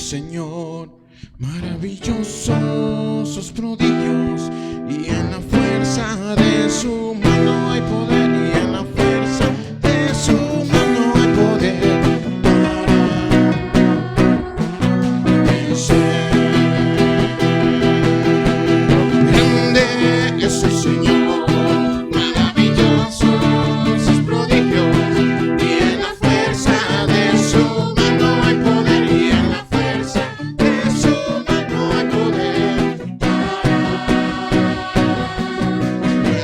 Señor, maravillosos sus prodigios, y en la fuerza de su mano hay poder, y en la fuerza de su mano hay poder para vencer. Grande es el Señor, maravillosos sus prodigios, y en la fuerza de su mano hay poder, y en la fuerza de su mano hay poder para vencer.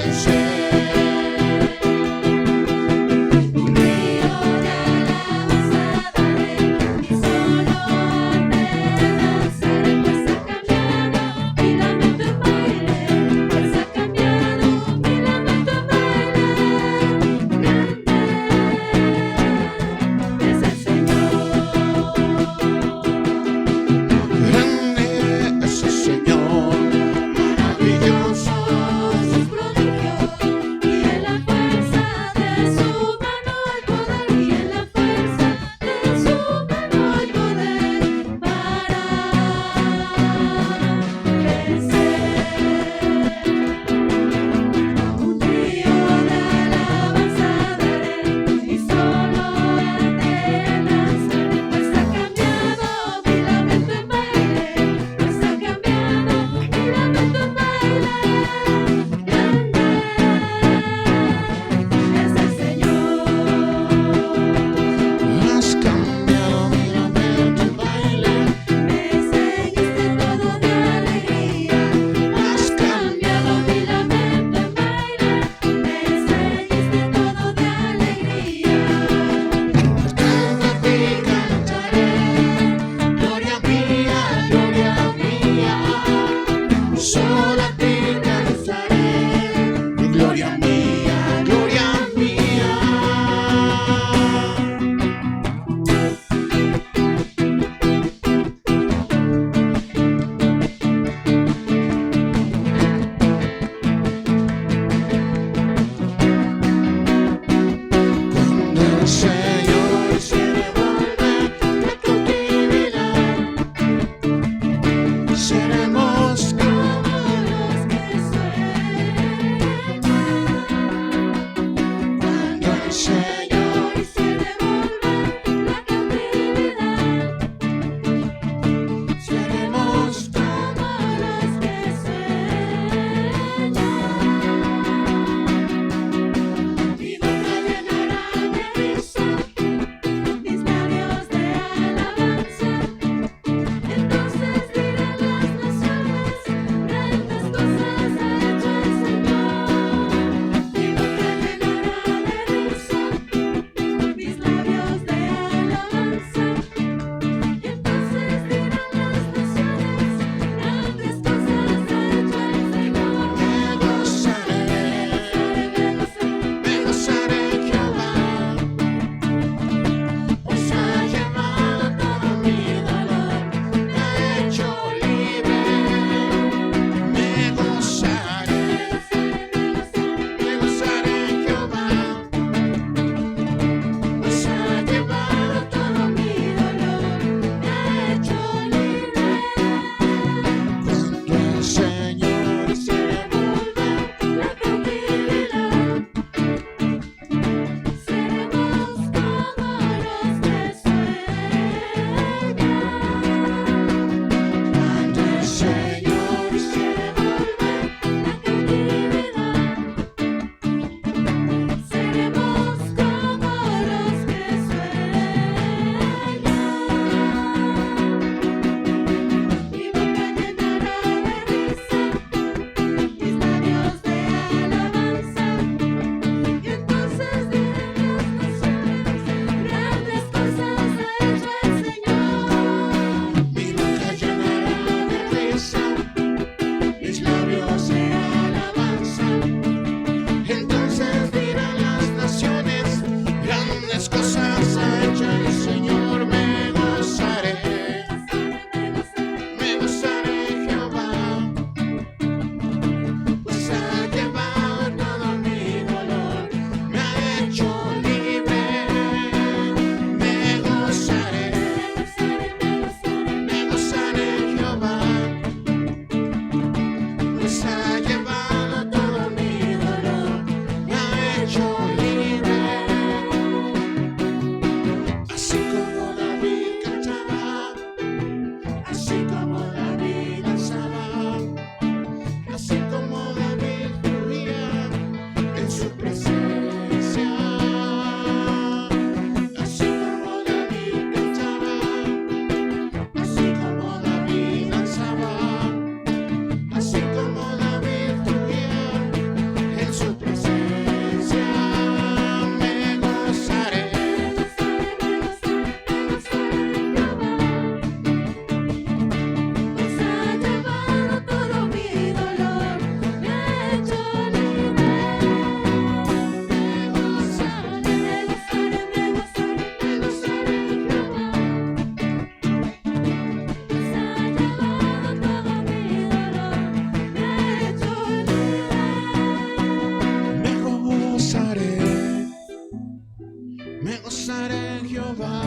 Jehová,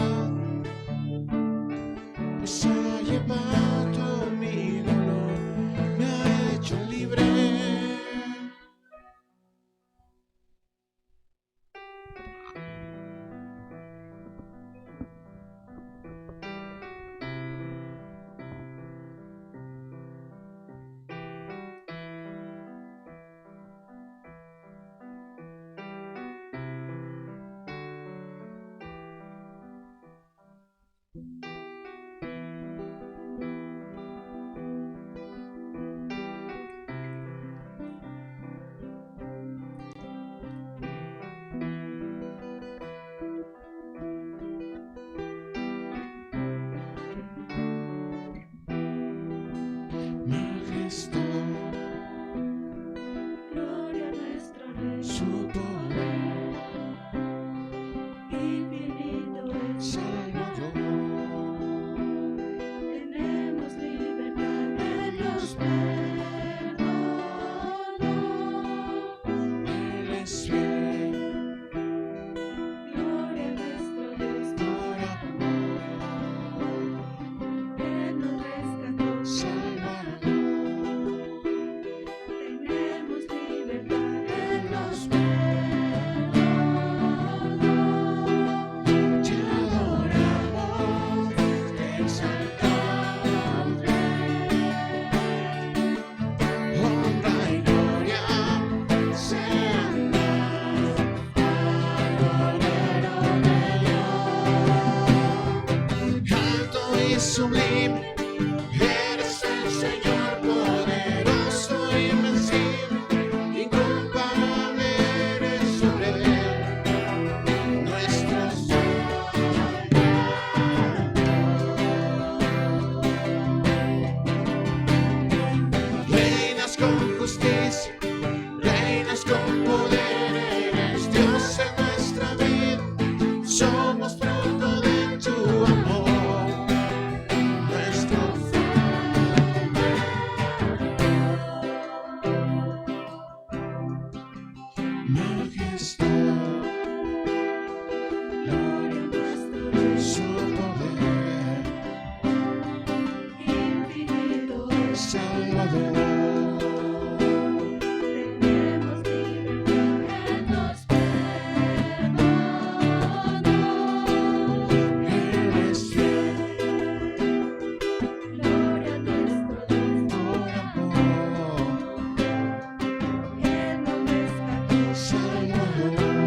pues ha llevado mi dolor, me ha hecho libre. Majestad, Gloria a nuestro Rey, su poder, infinito es Salvador. Tenemos libertad, Él nos perdonó. Él es fiel, Gloria a nuestro Dios, por amor. Él nos rescató. Salvador. Tenemos libertad, Él nos perdonó. Te adoramos, te exaltamos, Rey. Honra y gloria sean dadas al Cordero de Dios. Alto y sublime, eres el Señor poderoso y invencible, incomparable eres sobre nuestros reinas con justicia, reinas con poder, eres Dios en nuestra vida, somos fruto de tu amor, nuestro majestad, Gloria a nuestro Dios, su poder, infinito es Salvador. Tenemos libertad, Él nos perdonó. Eres fiel, Gloria a nuestro Dios, por amor, Él nos rescató. Salvador.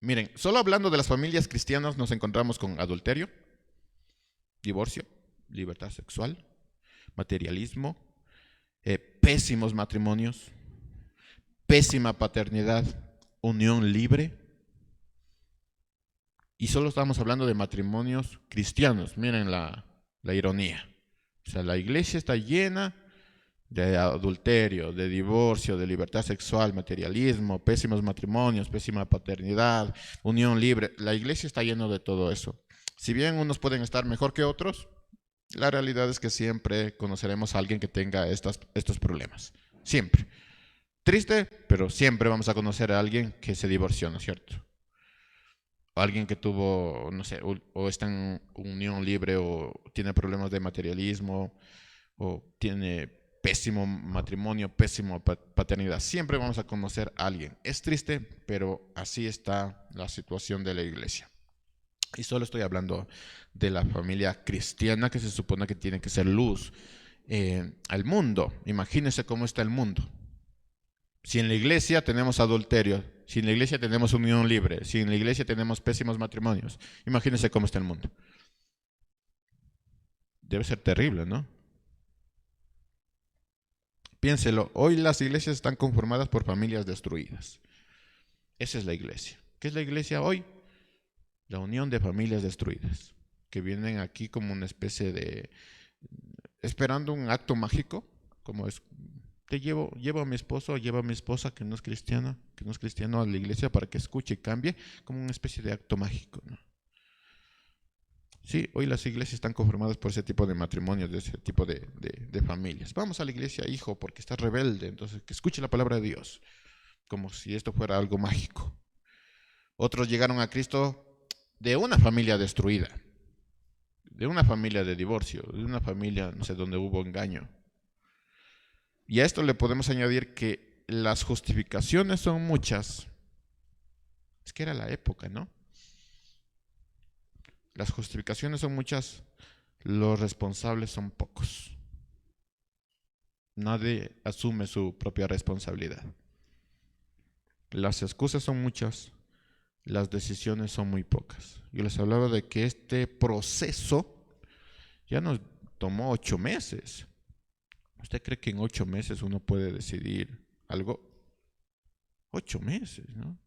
Miren, solo hablando de las familias cristianas nos encontramos con adulterio, divorcio, libertad sexual, materialismo, pésimos matrimonios, pésima paternidad, unión libre. Y solo estamos hablando de matrimonios cristianos. Miren la ironía. O sea, la iglesia está llena de adulterio, de divorcio, de libertad sexual, materialismo, pésimos matrimonios, pésima paternidad, unión libre. La iglesia está llena de todo eso. Si bien unos pueden estar mejor que otros, la realidad es que siempre conoceremos a alguien que tenga estos problemas. Siempre. Triste, pero siempre vamos a conocer a alguien que se divorció, ¿no es cierto? O alguien que tuvo, no sé, o está en unión libre, o tiene problemas de materialismo, o tiene pésimo matrimonio, pésima paternidad. Siempre vamos a conocer a alguien. Es triste, pero así está la situación de la iglesia. Y solo estoy hablando de la familia cristiana, que se supone que tiene que ser luz al mundo. Imagínense cómo está el mundo. Si en la iglesia tenemos adulterio, si en la iglesia tenemos unión libre, si en la iglesia tenemos pésimos matrimonios, imagínense cómo está el mundo. Debe ser terrible, ¿no? Piénselo, hoy las iglesias están conformadas por familias destruidas. Esa es la iglesia. ¿Qué es la iglesia hoy? La unión de familias destruidas, que vienen aquí como una especie de, esperando un acto mágico, como es, llevo a mi esposo o llevo a mi esposa que no es cristiano a la iglesia para que escuche y cambie, como una especie de acto mágico, ¿no? Sí, hoy las iglesias están conformadas por ese tipo de matrimonios, de ese tipo de familias. Vamos a la iglesia, hijo, porque estás rebelde, entonces que escuche la palabra de Dios, como si esto fuera algo mágico. Otros llegaron a Cristo de una familia destruida, de una familia de divorcio, de una familia, no sé, donde hubo engaño. Y a esto le podemos añadir que las justificaciones son muchas. Es que era la época, ¿no? Las justificaciones son muchas, los responsables son pocos. Nadie asume su propia responsabilidad. Las excusas son muchas, las decisiones son muy pocas. Yo les hablaba de que este proceso ya nos tomó 8 meses. ¿Usted cree que en 8 meses uno puede decidir algo? 8 meses, ¿no?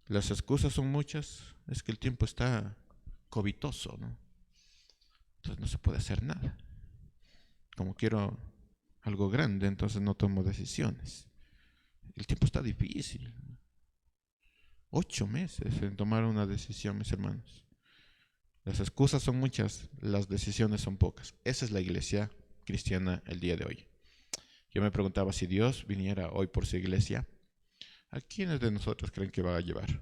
Las excusas son muchas, es que el tiempo está covitoso, ¿no? Entonces no se puede hacer nada. Como quiero algo grande, entonces no tomo decisiones. El tiempo está difícil. 8 meses en tomar una decisión, mis hermanos. Las excusas son muchas, las decisiones son pocas. Esa es la iglesia cristiana el día de hoy. Yo me preguntaba, si Dios viniera hoy por su iglesia, ¿a quiénes de nosotros creen que va a llevar?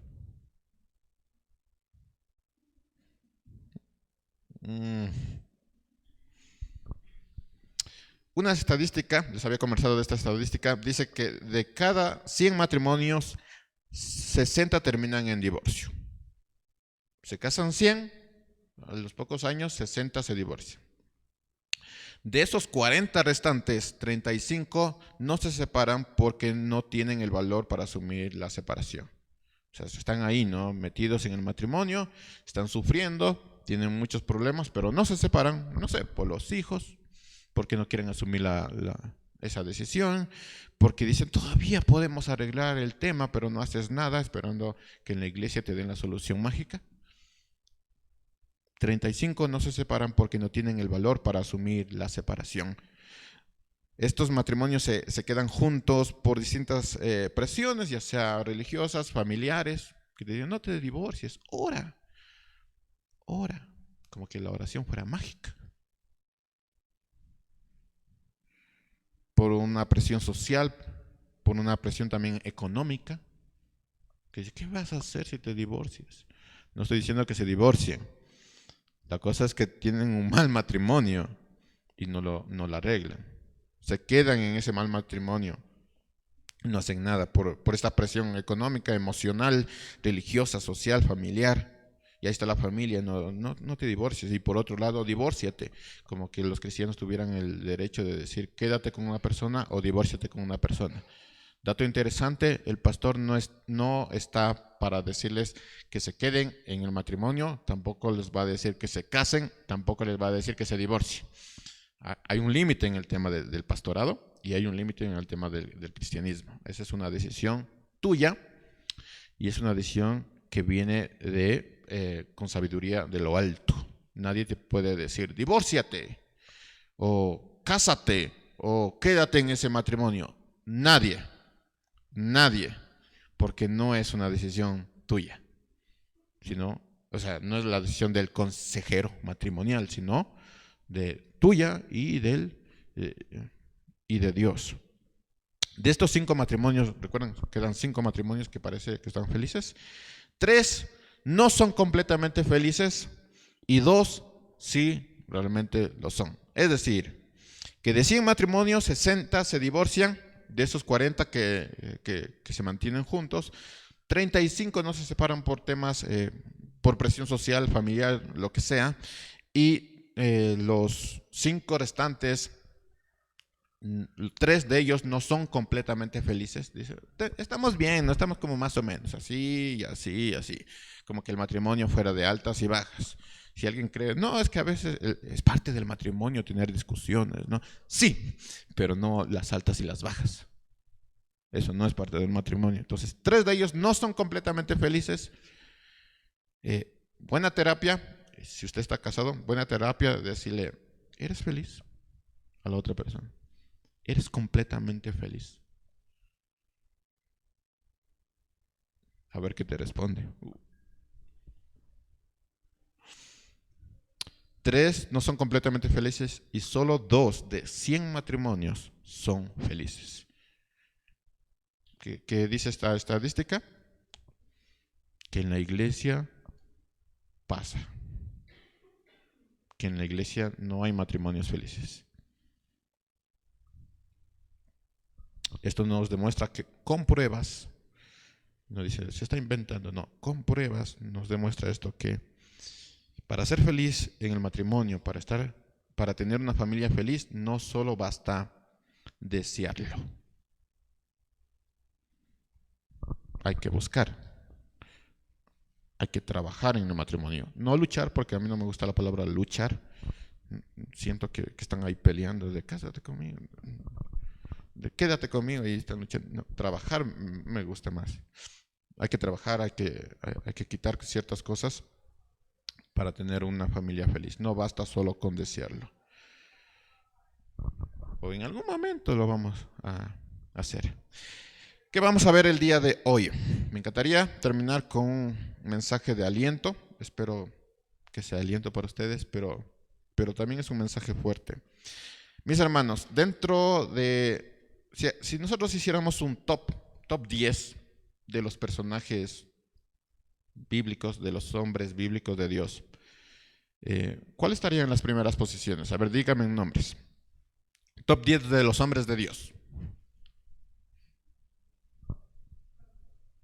Una estadística, les había conversado de esta estadística, dice que de cada 100 matrimonios, 60 terminan en divorcio. Se casan 100, a los pocos años 60 se divorcian. De esos 40 restantes, 35 no se separan porque no tienen el valor para asumir la separación. O sea, están ahí, ¿no? Metidos en el matrimonio, están sufriendo, tienen muchos problemas, pero no se separan, no sé, por los hijos, porque no quieren asumir esa decisión, porque dicen, todavía podemos arreglar el tema, pero no haces nada esperando que en la iglesia te den la solución mágica. 35 no se separan porque no tienen el valor para asumir la separación. Estos matrimonios se quedan juntos por distintas presiones, ya sea religiosas, familiares, que te dicen, no te divorcies, ora, como que la oración fuera mágica. Por una presión social, por una presión también económica, que dice, ¿qué vas a hacer si te divorcias? No estoy diciendo que se divorcien. La cosa es que tienen un mal matrimonio y no lo arreglan. Se quedan en ese mal matrimonio, no hacen nada por esta presión económica, emocional, religiosa, social, familiar. Y ahí está la familia, no te divorcies. Y por otro lado, divórciate, como que los cristianos tuvieran el derecho de decir, quédate con una persona o divórciate con una persona. Dato interesante, el pastor no está para decirles que se queden en el matrimonio, tampoco les va a decir que se casen, tampoco les va a decir que se divorcien. Hay un límite en el tema del pastorado y hay un límite en el tema del cristianismo. Esa es una decisión tuya y es una decisión que viene con sabiduría de lo alto. Nadie te puede decir, divórciate, o cásate, o quédate en ese matrimonio. Nadie, porque no es una decisión tuya, sino, o sea, no es la decisión del consejero matrimonial, sino tuya y de Dios. De estos 5 matrimonios, recuerden, quedan 5 matrimonios que parece que están felices. 3 no son completamente felices y 2 sí realmente lo son. Es decir, que de 100 matrimonios, 60 se divorcian, de esos 40 que se mantienen juntos, 35 no se separan por temas, por presión social, familiar, lo que sea, y los 5 restantes, 3 de ellos no son completamente felices. Dice, estamos bien, no estamos como más o menos, así y así y así, como que el matrimonio fuera de altas y bajas. Si alguien cree, no, es que a veces es parte del matrimonio tener discusiones, ¿no? Sí, pero no las altas y las bajas. Eso no es parte del matrimonio. Entonces, 3 de ellos no son completamente felices. Buena terapia, si usted está casado, buena terapia, decirle, ¿eres feliz? A la otra persona. ¿Eres completamente feliz? A ver qué te responde. 3 no son completamente felices y solo 2 de 100 matrimonios son felices. ¿Qué dice esta estadística? Que en la iglesia pasa. Que en la iglesia no hay matrimonios felices. Esto nos demuestra que con pruebas, no dice, se está inventando, no, con pruebas nos demuestra esto, que para ser feliz en el matrimonio, para tener una familia feliz, no solo basta desearlo. Hay que buscar, hay que trabajar en el matrimonio. No luchar, porque a mí no me gusta la palabra luchar. Siento que están ahí peleando, de cásate conmigo, de quédate conmigo, y están luchando. No, trabajar me gusta más. Hay que trabajar, hay que quitar ciertas cosas para tener una familia feliz. No basta solo con desearlo. O en algún momento lo vamos a hacer. ¿Qué vamos a ver el día de hoy? Me encantaría terminar con un mensaje de aliento. Espero que sea aliento para ustedes, pero también es un mensaje fuerte. Mis hermanos, dentro de... Si nosotros hiciéramos un top 10 de los personajes bíblicos, de los hombres bíblicos de Dios, ¿cuál estaría en las primeras posiciones? A ver, díganme en nombres. Top 10 de los hombres de Dios.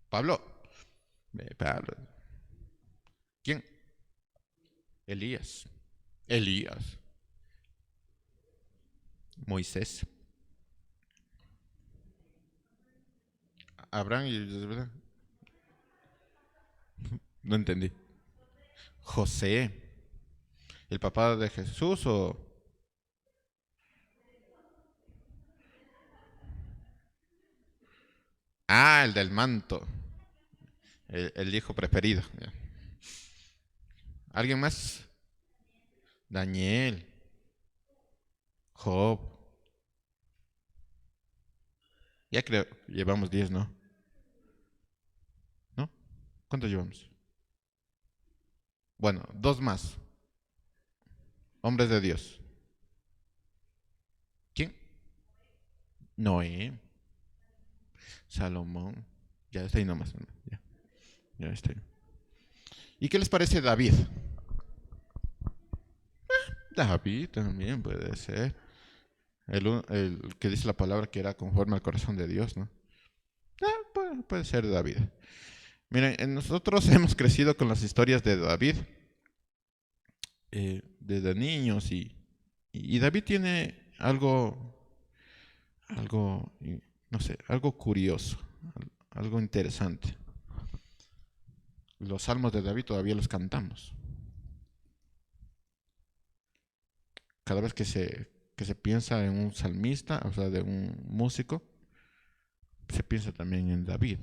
Pablo. ¿Quién? Elías. Moisés. Abraham y... No entendí. José. ¿El papá de Jesús o...? Ah, el del manto. El hijo preferido. ¿Alguien más? Daniel. Job. Ya creo, llevamos 10, ¿no? ¿No? ¿Cuántos llevamos? Bueno, 2 más. Hombres de Dios. ¿Quién? Noé. Salomón. Ya está ahí nomás. Ya está ahí. ¿Y qué les parece David? David también puede ser. El que dice la palabra que era conforme al corazón de Dios, ¿no? Puede ser David. Miren, nosotros hemos crecido con las historias de David desde niños y David tiene algo, no sé, algo curioso, algo interesante. los salmos de David todavía los cantamos. Cada vez que se piensa en un salmista, o sea, de un músico, se piensa también en David.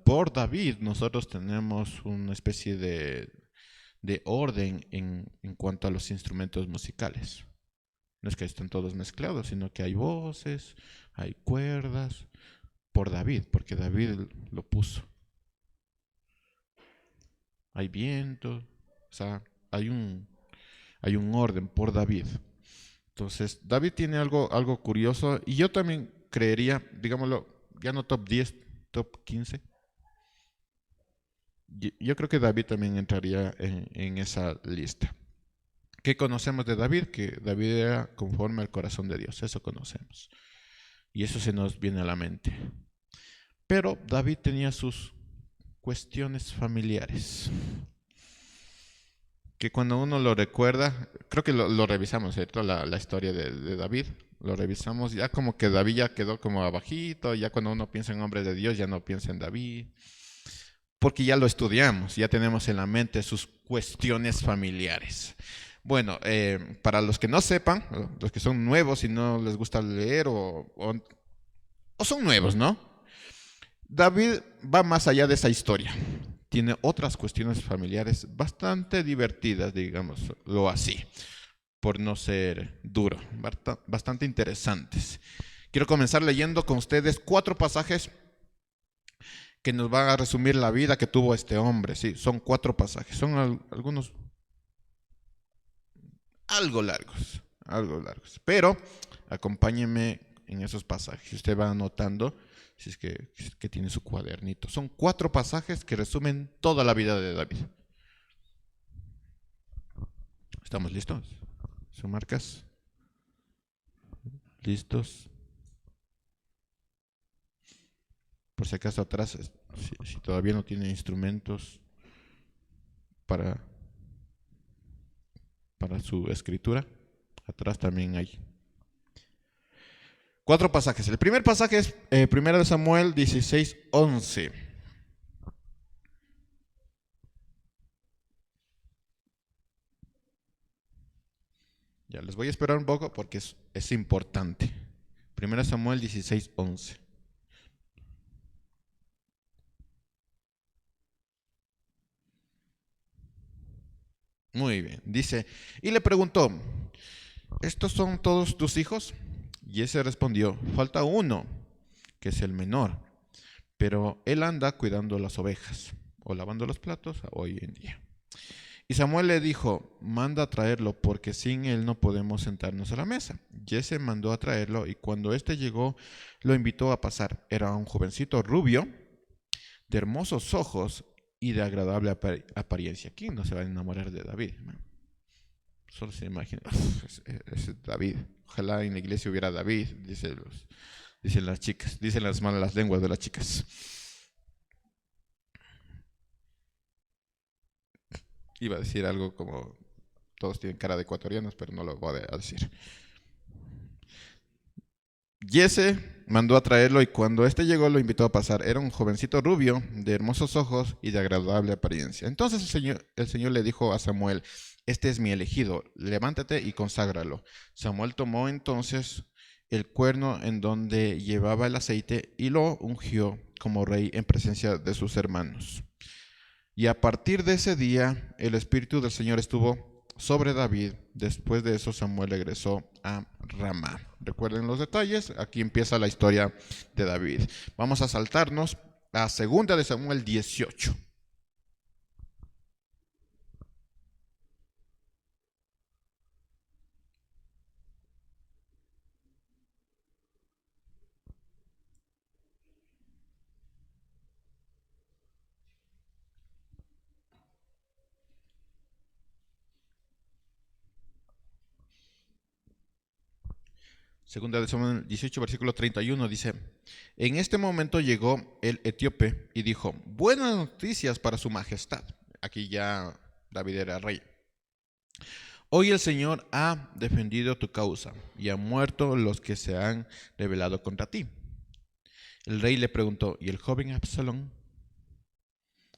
Por David nosotros tenemos una especie de orden en cuanto a los instrumentos musicales. No es que estén todos mezclados, sino que hay voces, hay cuerdas, por David, porque David lo puso. Hay viento, o sea, hay un orden por David. Entonces, David tiene algo curioso, y yo también creería, digámoslo, ya no top 10, top 15. Yo creo que David también entraría en esa lista. ¿Qué conocemos de David? Que David era conforme al corazón de Dios, eso conocemos. Y eso se nos viene a la mente. Pero David tenía sus cuestiones familiares, que cuando uno lo recuerda, creo que lo revisamos, ¿cierto? La historia de David, lo revisamos, ya como que David ya quedó como abajito, ya cuando uno piensa en hombre de Dios, ya no piensa en David, porque ya lo estudiamos, ya tenemos en la mente sus cuestiones familiares. Bueno, para los que no sepan, los que son nuevos y no les gusta leer o son nuevos, ¿no? David va más allá de esa historia. Tiene otras cuestiones familiares bastante divertidas, digámoslo así, por no ser duro, bastante interesantes. Quiero comenzar leyendo con ustedes 4 pasajes que nos van a resumir la vida que tuvo este hombre. Sí, son 4 pasajes, son algunos algo largos, pero acompáñenme en esos pasajes. Usted va anotando si es que tiene su cuadernito. Son 4 pasajes que resumen toda la vida de David. ¿Estamos listos? ¿Son marcas? ¿Listos? Por si acaso atrás, si todavía no tiene instrumentos para su escritura, atrás también hay 4 pasajes. El primer pasaje es 1 Samuel 16:11. Ya les voy a esperar un poco porque es importante. 1 Samuel 16:11. Muy bien. Dice, y le preguntó, ¿estos son todos tus hijos? Y ese respondió, falta uno, que es el menor, pero él anda cuidando las ovejas o lavando los platos hoy en día. Y Samuel le dijo, manda a traerlo, porque sin él no podemos sentarnos a la mesa. Jesse mandó a traerlo, y cuando éste llegó, lo invitó a pasar. Era un jovencito rubio, de hermosos ojos y de agradable apariencia. ¿Quién no se va a enamorar de David? Solo se imagina, es David. Ojalá en la iglesia hubiera David, dicen las chicas, dicen las malas lenguas de las chicas. Iba a decir algo como, todos tienen cara de ecuatorianos, pero no lo voy a decir. Jesse mandó a traerlo, y cuando éste llegó lo invitó a pasar. Era un jovencito rubio, de hermosos ojos y de agradable apariencia. Entonces el Señor le dijo a Samuel, este es mi elegido, levántate y conságralo. Samuel tomó entonces el cuerno en donde llevaba el aceite y lo ungió como rey en presencia de sus hermanos. Y a partir de ese día el Espíritu del Señor estuvo sobre David. Después de eso Samuel regresó a Ramá. Recuerden los detalles, aquí empieza la historia de David. Vamos a saltarnos a 2 de Samuel 18. Segunda de Samuel 18, versículo 31 dice, en este momento llegó el etíope y dijo, buenas noticias para su majestad. Aquí ya David era rey. Hoy el Señor ha defendido tu causa y han muerto los que se han rebelado contra ti. El rey le preguntó, ¿y el joven Absalón?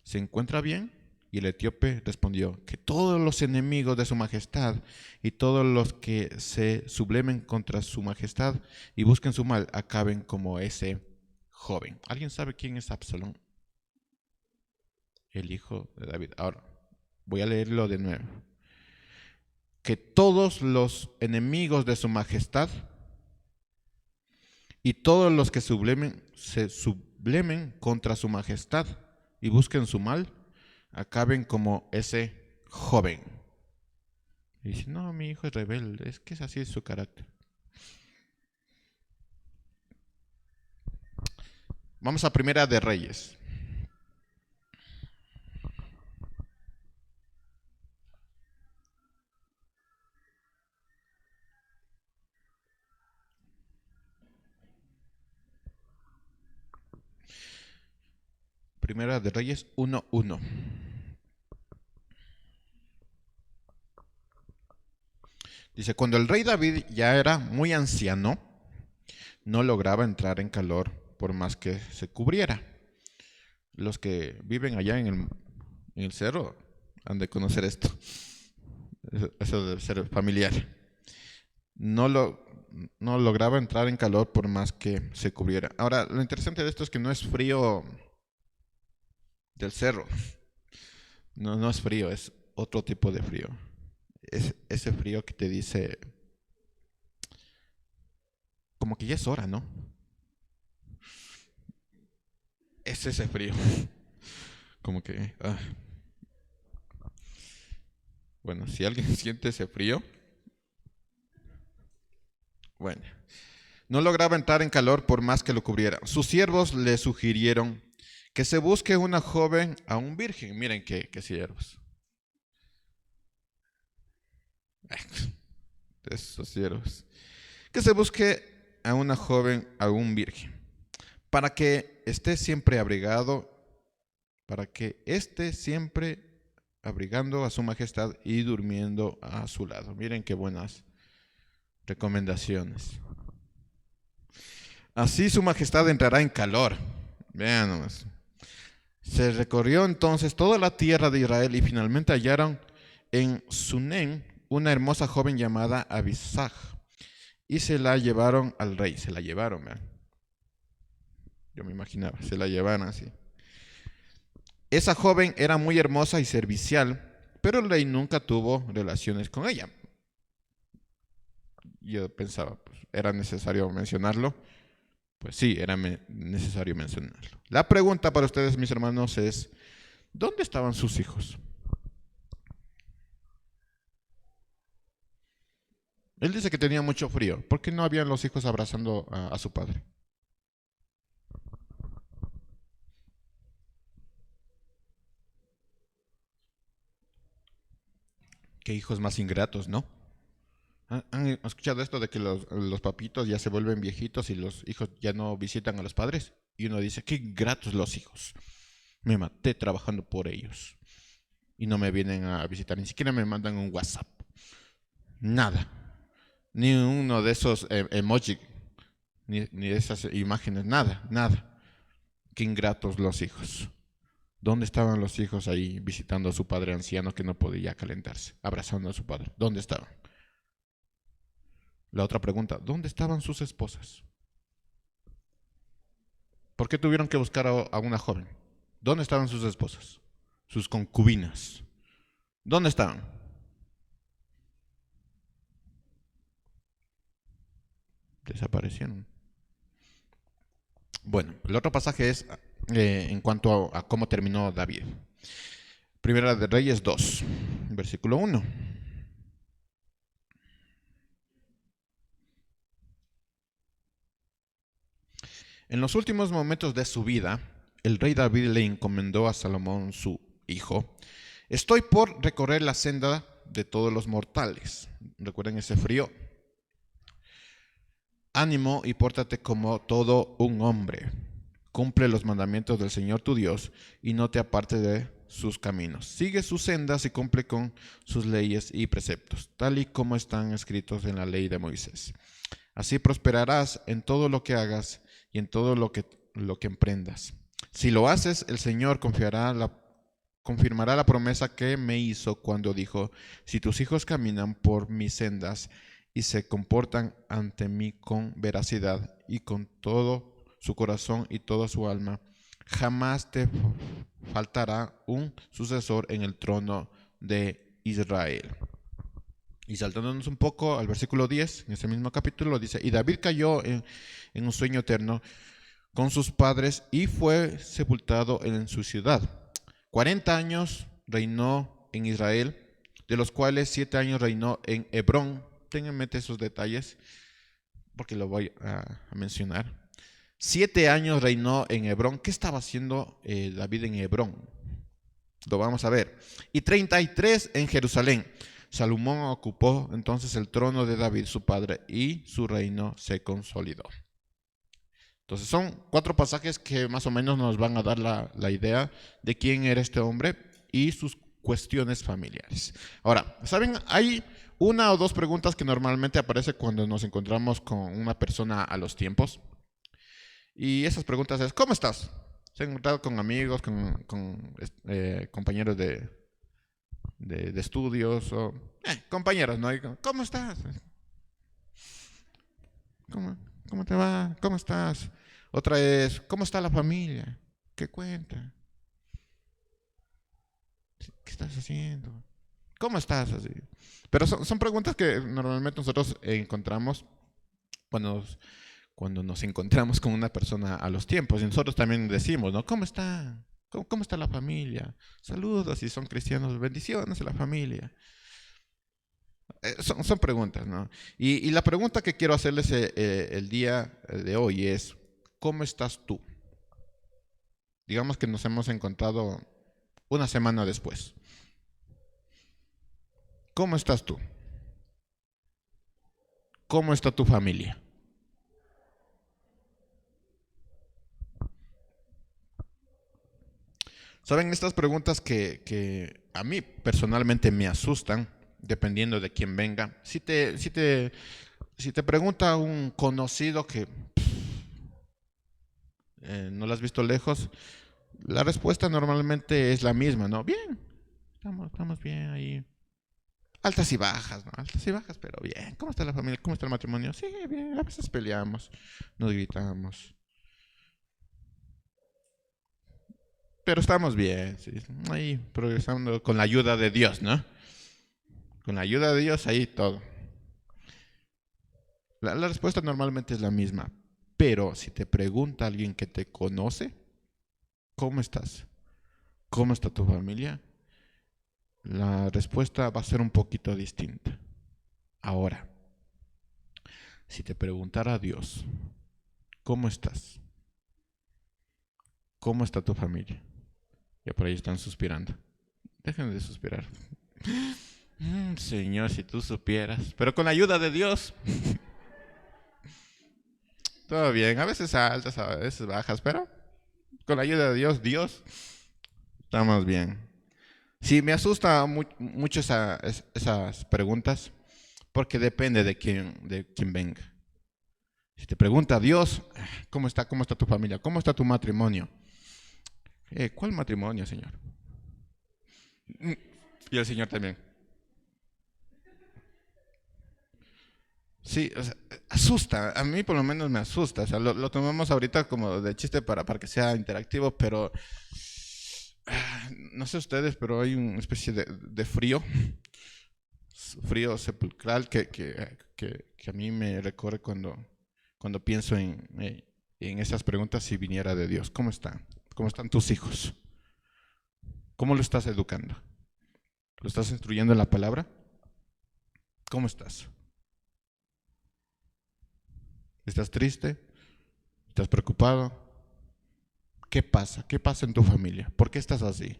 ¿Se encuentra bien? Y el etíope respondió, que todos los enemigos de su majestad y todos los que se sublemen contra su majestad y busquen su mal acaben como ese joven. ¿Alguien sabe quién es Absalón? El hijo de David. Ahora, voy a leerlo de nuevo. Que todos los enemigos de su majestad y todos los que se sublemen contra su majestad y busquen su mal, acaben como ese joven. Y dice, no, mi hijo es rebelde, es que es así su carácter. Vamos a Primera de Reyes. Primera de Reyes 1:1. Dice, cuando el rey David ya era muy anciano, no lograba entrar en calor por más que se cubriera. Los que viven allá en el cerro han de conocer esto. Eso debe ser familiar. No lograba entrar en calor por más que se cubriera. Ahora, lo interesante de esto es que no es frío del cerro. No es frío, es otro tipo de frío. Es ese frío que te dice, como que ya es hora, ¿no? Es ese frío. Como que, bueno, si alguien siente ese frío, bueno, no lograba entrar en calor por más que lo cubriera. Sus siervos le sugirieron que se busque una joven a un virgen. Miren qué siervos. Esos siervos. Que se busque a una joven, a un virgen, para que esté siempre abrigado, para que esté siempre abrigando a su majestad y durmiendo a su lado. Miren qué buenas recomendaciones. Así su majestad entrará en calor. Vean nomás. Se recorrió entonces toda la tierra de Israel y finalmente hallaron en Sunem una hermosa joven llamada Abisag y se la llevaron al rey. Se la llevaron, vean. Yo me imaginaba, se la llevaron así. Esa joven era muy hermosa y servicial, pero el rey nunca tuvo relaciones con ella. Yo pensaba, pues, ¿era necesario mencionarlo? Pues sí, era necesario mencionarlo. La pregunta para ustedes, mis hermanos, es, ¿dónde estaban sus hijos? Él dice que tenía mucho frío. ¿Por qué no habían los hijos abrazando a su padre? Qué hijos más ingratos, ¿no? ¿Han escuchado esto de que los papitos ya se vuelven viejitos y los hijos ya no visitan a los padres? Y uno dice, qué ingratos los hijos. Me maté trabajando por ellos. Y no me vienen a visitar, ni siquiera me mandan un WhatsApp. Nada. Ni uno de esos emoji, ni de esas imágenes, nada. Qué ingratos los hijos. ¿Dónde estaban los hijos ahí visitando a su padre anciano que no podía calentarse, abrazando a su padre? ¿Dónde estaban? La otra pregunta, ¿dónde estaban sus esposas? ¿Por qué tuvieron que buscar a una joven? ¿Dónde estaban sus esposas? Sus concubinas. ¿Dónde estaban? Desaparecieron. Bueno, el otro pasaje es en cuanto a cómo terminó David. Primera de Reyes 2, versículo 1. En los últimos momentos de su vida, el rey David le encomendó a Salomón, su hijo, estoy por recorrer la senda de todos los mortales. Recuerden ese frío. Ánimo y pórtate como todo un hombre. Cumple los mandamientos del Señor tu Dios y no te apartes de sus caminos. Sigue sus sendas y cumple con sus leyes y preceptos, tal y como están escritos en la ley de Moisés. Así prosperarás en todo lo que hagas y en todo lo que emprendas. Si lo haces, el Señor confiará confirmará la promesa que me hizo cuando dijo: si tus hijos caminan por mis sendas y se comportan ante mí con veracidad y con todo su corazón y toda su alma, jamás te faltará un sucesor en el trono de Israel. Y saltándonos un poco al versículo 10, en ese mismo capítulo, dice: y David cayó en un sueño eterno con sus padres y fue sepultado en su ciudad. 40 años reinó en Israel, de los cuales 7 años reinó en Hebrón. Tengan en mente esos detalles porque lo voy a mencionar. 7 años reinó en Hebrón. ¿Qué estaba haciendo David en Hebrón? Lo vamos a ver. Y 33 en Jerusalén. Salomón ocupó entonces el trono de David, su padre, y su reino se consolidó. Entonces son 4 pasajes que más o menos nos van a dar la idea de quién era este hombre y sus cuestiones familiares. Ahora, ¿saben? Hay 1 o 2 preguntas que normalmente aparecen cuando nos encontramos con una persona a los tiempos. Y esas preguntas es: ¿cómo estás? Se han encontrado con amigos, con compañeros de estudios, o compañeros, ¿no? ¿Cómo estás? ¿Cómo te va? ¿Cómo estás? Otra es: ¿cómo está la familia? ¿Qué cuenta? ¿Qué estás haciendo? ¿Cómo estás? Así. Pero son preguntas que normalmente nosotros encontramos cuando nos encontramos con una persona a los tiempos. Y nosotros también decimos, ¿no? ¿Cómo está? ¿Cómo está la familia? Saludos, si son cristianos, bendiciones a la familia. Son preguntas, ¿no? Y la pregunta que quiero hacerles el día de hoy es: ¿cómo estás tú? Digamos que nos hemos encontrado una semana después. ¿Cómo estás tú? ¿Cómo está tu familia? Saben, estas preguntas que a mí personalmente me asustan, dependiendo de quién venga. Si te pregunta un conocido que no lo has visto lejos, la respuesta normalmente es la misma, ¿no? Bien, estamos bien ahí. Altas y bajas, ¿no? Altas y bajas, pero bien. ¿Cómo está la familia? ¿Cómo está el matrimonio? Sí, bien. A veces peleamos, nos gritamos. Pero estamos bien, sí. Ahí progresando con la ayuda de Dios, ¿no? Con la ayuda de Dios, ahí todo. La respuesta normalmente es la misma. Pero si te pregunta alguien que te conoce: ¿cómo estás? ¿Cómo está tu familia? La respuesta va a ser un poquito distinta. Ahora, si te preguntara Dios: ¿cómo estás? ¿Cómo está tu familia? Ya por ahí están suspirando. Dejen de suspirar. Señor, si tú supieras. Pero con la ayuda de Dios. Todo bien. A veces altas, a veces bajas, pero con la ayuda de Dios, estamos bien. Sí, me asusta mucho esas preguntas, porque depende de quién venga. Si te pregunta Dios: ¿cómo está tu familia? ¿Cómo está tu matrimonio? ¿Cuál matrimonio, Señor? Y el Señor también. Sí, o sea, asusta. A mí por lo menos me asusta. O sea, lo tomamos ahorita como de chiste para que sea interactivo, pero no sé ustedes, pero hay una especie de frío sepulcral que a mí me recorre cuando pienso en esas preguntas si viniera de Dios. ¿Cómo están? ¿Cómo están tus hijos? ¿Cómo lo estás educando? ¿Lo estás instruyendo en la palabra? ¿Cómo estás? ¿Estás triste? ¿Estás preocupado? ¿Qué pasa? ¿Qué pasa en tu familia? ¿Por qué estás así?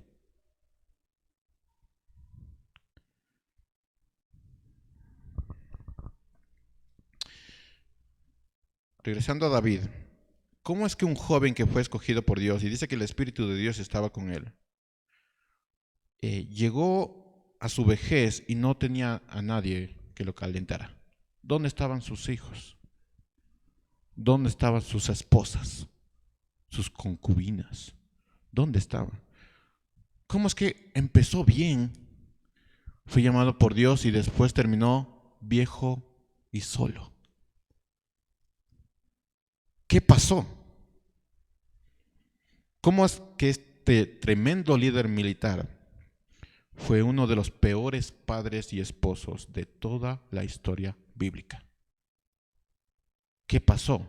Regresando a David, ¿cómo es que un joven que fue escogido por Dios y dice que el Espíritu de Dios estaba con él, llegó a su vejez y no tenía a nadie que lo calentara? ¿Dónde estaban sus hijos? ¿Dónde estaban sus esposas? ¿Sus concubinas? ¿Dónde estaban? ¿Cómo es que empezó bien? Fue llamado por Dios y después terminó viejo y solo. ¿Qué pasó? ¿Cómo es que este tremendo líder militar fue uno de los peores padres y esposos de toda la historia bíblica? ¿Qué pasó?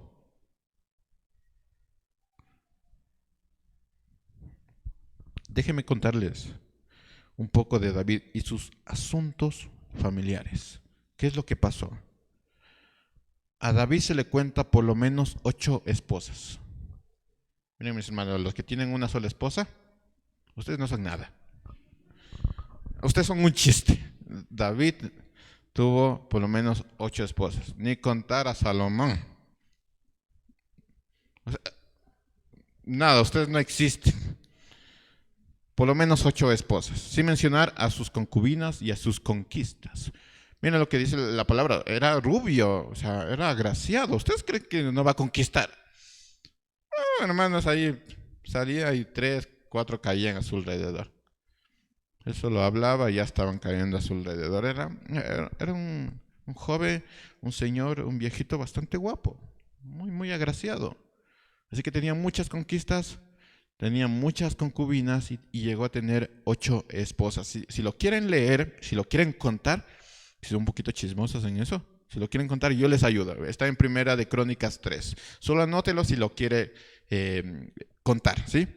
Déjenme contarles un poco de David y sus asuntos familiares. ¿Qué es lo que pasó? A David se le cuenta por lo menos 8 esposas. Miren, mis hermanos, los que tienen una sola esposa, ustedes no son nada. Ustedes son un chiste. David tuvo por lo menos 8 esposas. Ni contar a Salomón. O sea, nada, ustedes no existen. Por lo menos 8 esposas, sin mencionar a sus concubinas y a sus conquistas. Miren lo que dice la palabra, era rubio, o sea, era agraciado. ¿Ustedes creen que no va a conquistar? Hermanos, ahí salía y 3, 4 caían a su alrededor. Él solo hablaba y ya estaban cayendo a su alrededor. Era un joven, un señor, un viejito bastante guapo, muy agraciado. Así que tenía muchas conquistas, tenía muchas concubinas y llegó a tener 8 esposas. Si lo quieren leer, si lo quieren contar, si son un poquito chismosos en eso, si lo quieren contar, yo les ayudo. Está en Primera de Crónicas 3. Solo anótelo si lo quiere contar, ¿sí?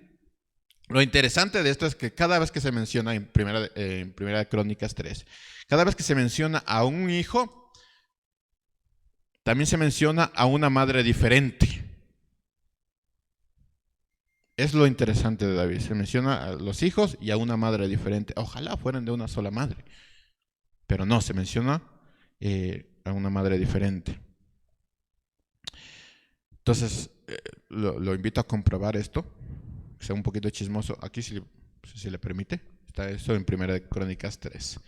Lo interesante de esto es que cada vez que se menciona en Primera de Crónicas 3, cada vez que se menciona a un hijo, también se menciona a una madre diferente. Es lo interesante de David. Se menciona a los hijos y a una madre diferente. Ojalá fueran de una sola madre. Pero no, se menciona a una madre diferente. Entonces, lo invito a comprobar esto. Que sea un poquito chismoso. Aquí, si le permite. Está eso en Primera de Crónicas 3.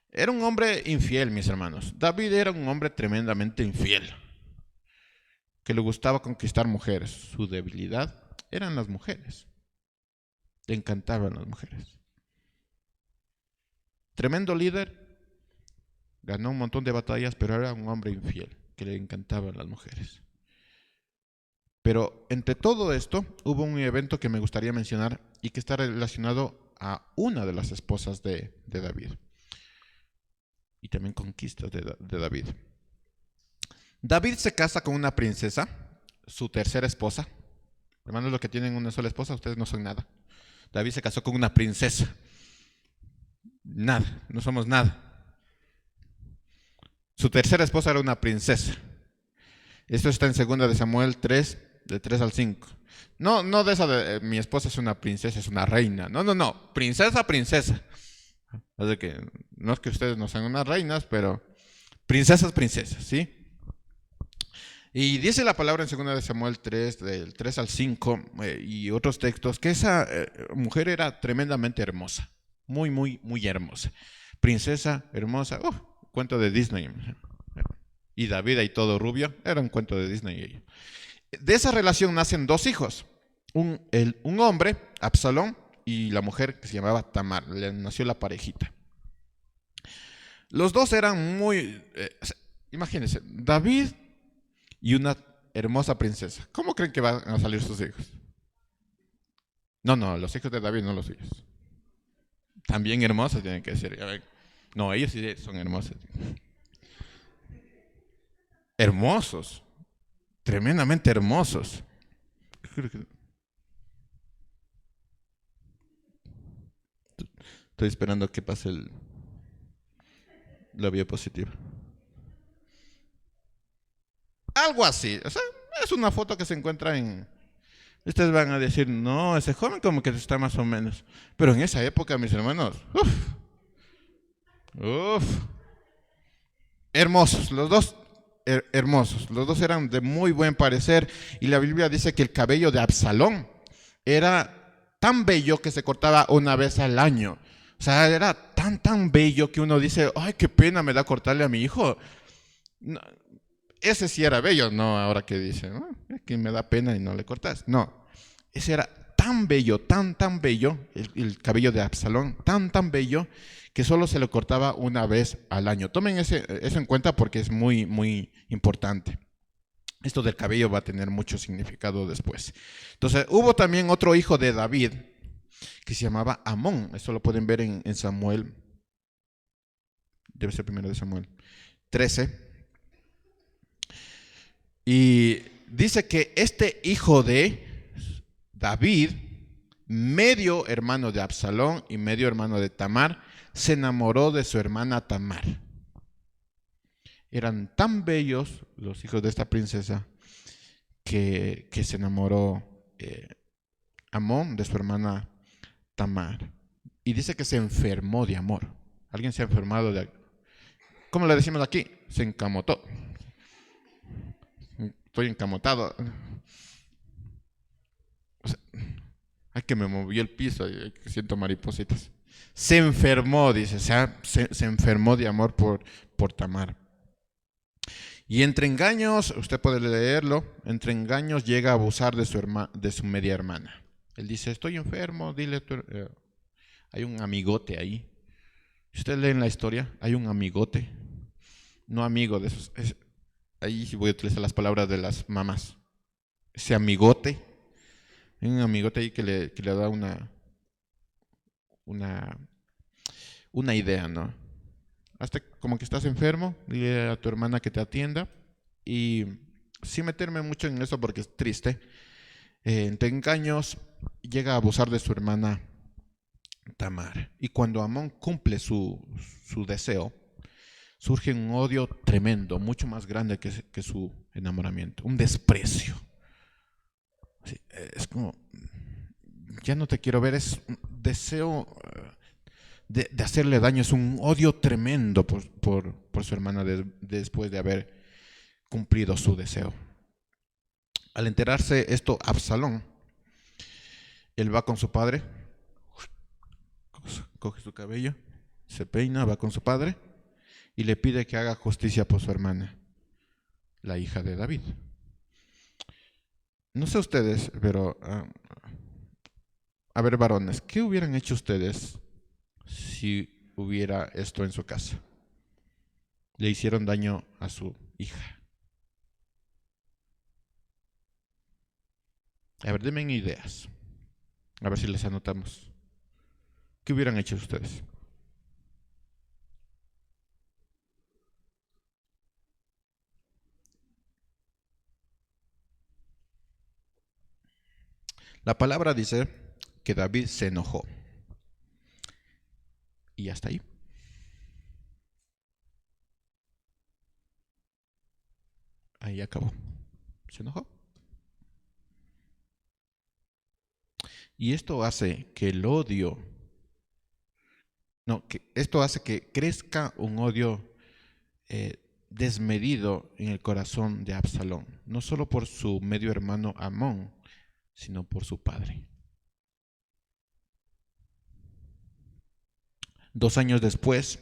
Era un hombre infiel, mis hermanos. David era un hombre tremendamente infiel. Que le gustaba conquistar mujeres. Su debilidad eran las mujeres. Le encantaban las mujeres. Tremendo líder, ganó un montón de batallas, pero era un hombre infiel, que le encantaban las mujeres. Pero entre todo esto, hubo un evento que me gustaría mencionar y que está relacionado a una de las esposas de David. Y también conquistas de David. David se casa con una princesa, su tercera esposa. Hermanos, los que tienen una sola esposa, ustedes no son nada. David se casó con una princesa. Nada, no somos nada. Su tercera esposa era una princesa. Esto está en 2 de Samuel 3, de 3 al 5. No de esa de mi esposa es una princesa, es una reina. No. Princesa. Así que no es que ustedes no sean unas reinas, pero princesas, ¿sí? Y dice la palabra en 2 de Samuel 3, del 3 al 5, y otros textos, que esa mujer era tremendamente hermosa. Muy hermosa. Princesa, hermosa. Cuento de Disney. Y David y todo rubio. Era un cuento de Disney. De esa relación nacen 2 hijos. Un hombre, Absalón, y la mujer que se llamaba Tamar. Le nació la parejita. Los dos eran muy... imagínense, David y una hermosa princesa. ¿Cómo creen que van a salir sus hijos? No, los hijos de David, no los suyos. También hermosos tienen que ser. No, ellos sí son hermosos. Hermosos. Tremendamente hermosos. Estoy esperando que pase la diapositiva. Algo así. O sea, es una foto que se encuentra en... Ustedes van a decir, no, ese joven como que está más o menos. Pero en esa época, mis hermanos, hermosos, los dos hermosos. Los dos eran de muy buen parecer. Y la Biblia dice que el cabello de Absalón era tan bello que se cortaba una vez al año. O sea, era tan bello que uno dice, ay, qué pena me da cortarle a mi hijo. No, ese sí era bello, no ahora que dice, ¿no? Que me da pena y no le cortas. No, ese era tan bello, tan bello, el cabello de Absalón, tan bello, que solo se le cortaba una vez al año. Tomen eso en cuenta porque es muy importante. Esto del cabello va a tener mucho significado después. Entonces, hubo también otro hijo de David que se llamaba Amón. Esto lo pueden ver en Samuel. Debe ser primero de Samuel 13. Y dice que este hijo de David, medio hermano de Absalón y medio hermano de Tamar, se enamoró de su hermana Tamar. Eran tan bellos los hijos de esta princesa que se enamoró Amón de su hermana Tamar. Y dice que se enfermó de amor. ¿Alguien se ha enfermado de? ¿Cómo le decimos aquí? Se encamotó. Estoy encamotado. O sea, ay, que me movió el piso y siento maripositas. Se enfermó, dice, o sea, se enfermó de amor por Tamar. Y entre engaños, usted puede leerlo, entre engaños llega a abusar de su media hermana. Él dice, estoy enfermo, dile, hay un amigote ahí. Si usted lee en la historia, hay un amigote, no amigo de esos. Ahí voy a utilizar las palabras de las mamás. Ese amigote, hay un amigote ahí que le da una idea, ¿no? Hasta como que estás enfermo, dile a tu hermana que te atienda. Y sin meterme mucho en eso porque es triste, entre engaños llega a abusar de su hermana Tamar. Y cuando Amón cumple su deseo, surge un odio tremendo, mucho más grande que su enamoramiento, un desprecio. Es como, ya no te quiero ver, es un deseo de hacerle daño, es un odio tremendo por su hermana después de haber cumplido su deseo. Al enterarse esto, Absalón, él va con su padre, coge su cabello, se peina, va con su padre y le pide que haga justicia por su hermana, la hija de David. No sé ustedes, pero a ver, varones, ¿qué hubieran hecho ustedes si hubiera esto en su casa? Le hicieron daño a su hija. A ver, denme ideas. A ver si les anotamos. ¿Qué hubieran hecho ustedes? La palabra dice que David se enojó. Y hasta ahí. Ahí acabó. Se enojó. Y esto hace que el odio, esto hace que crezca un odio desmedido en el corazón de Absalón, no solo por su medio hermano Amón, sino por su padre. 2 años después,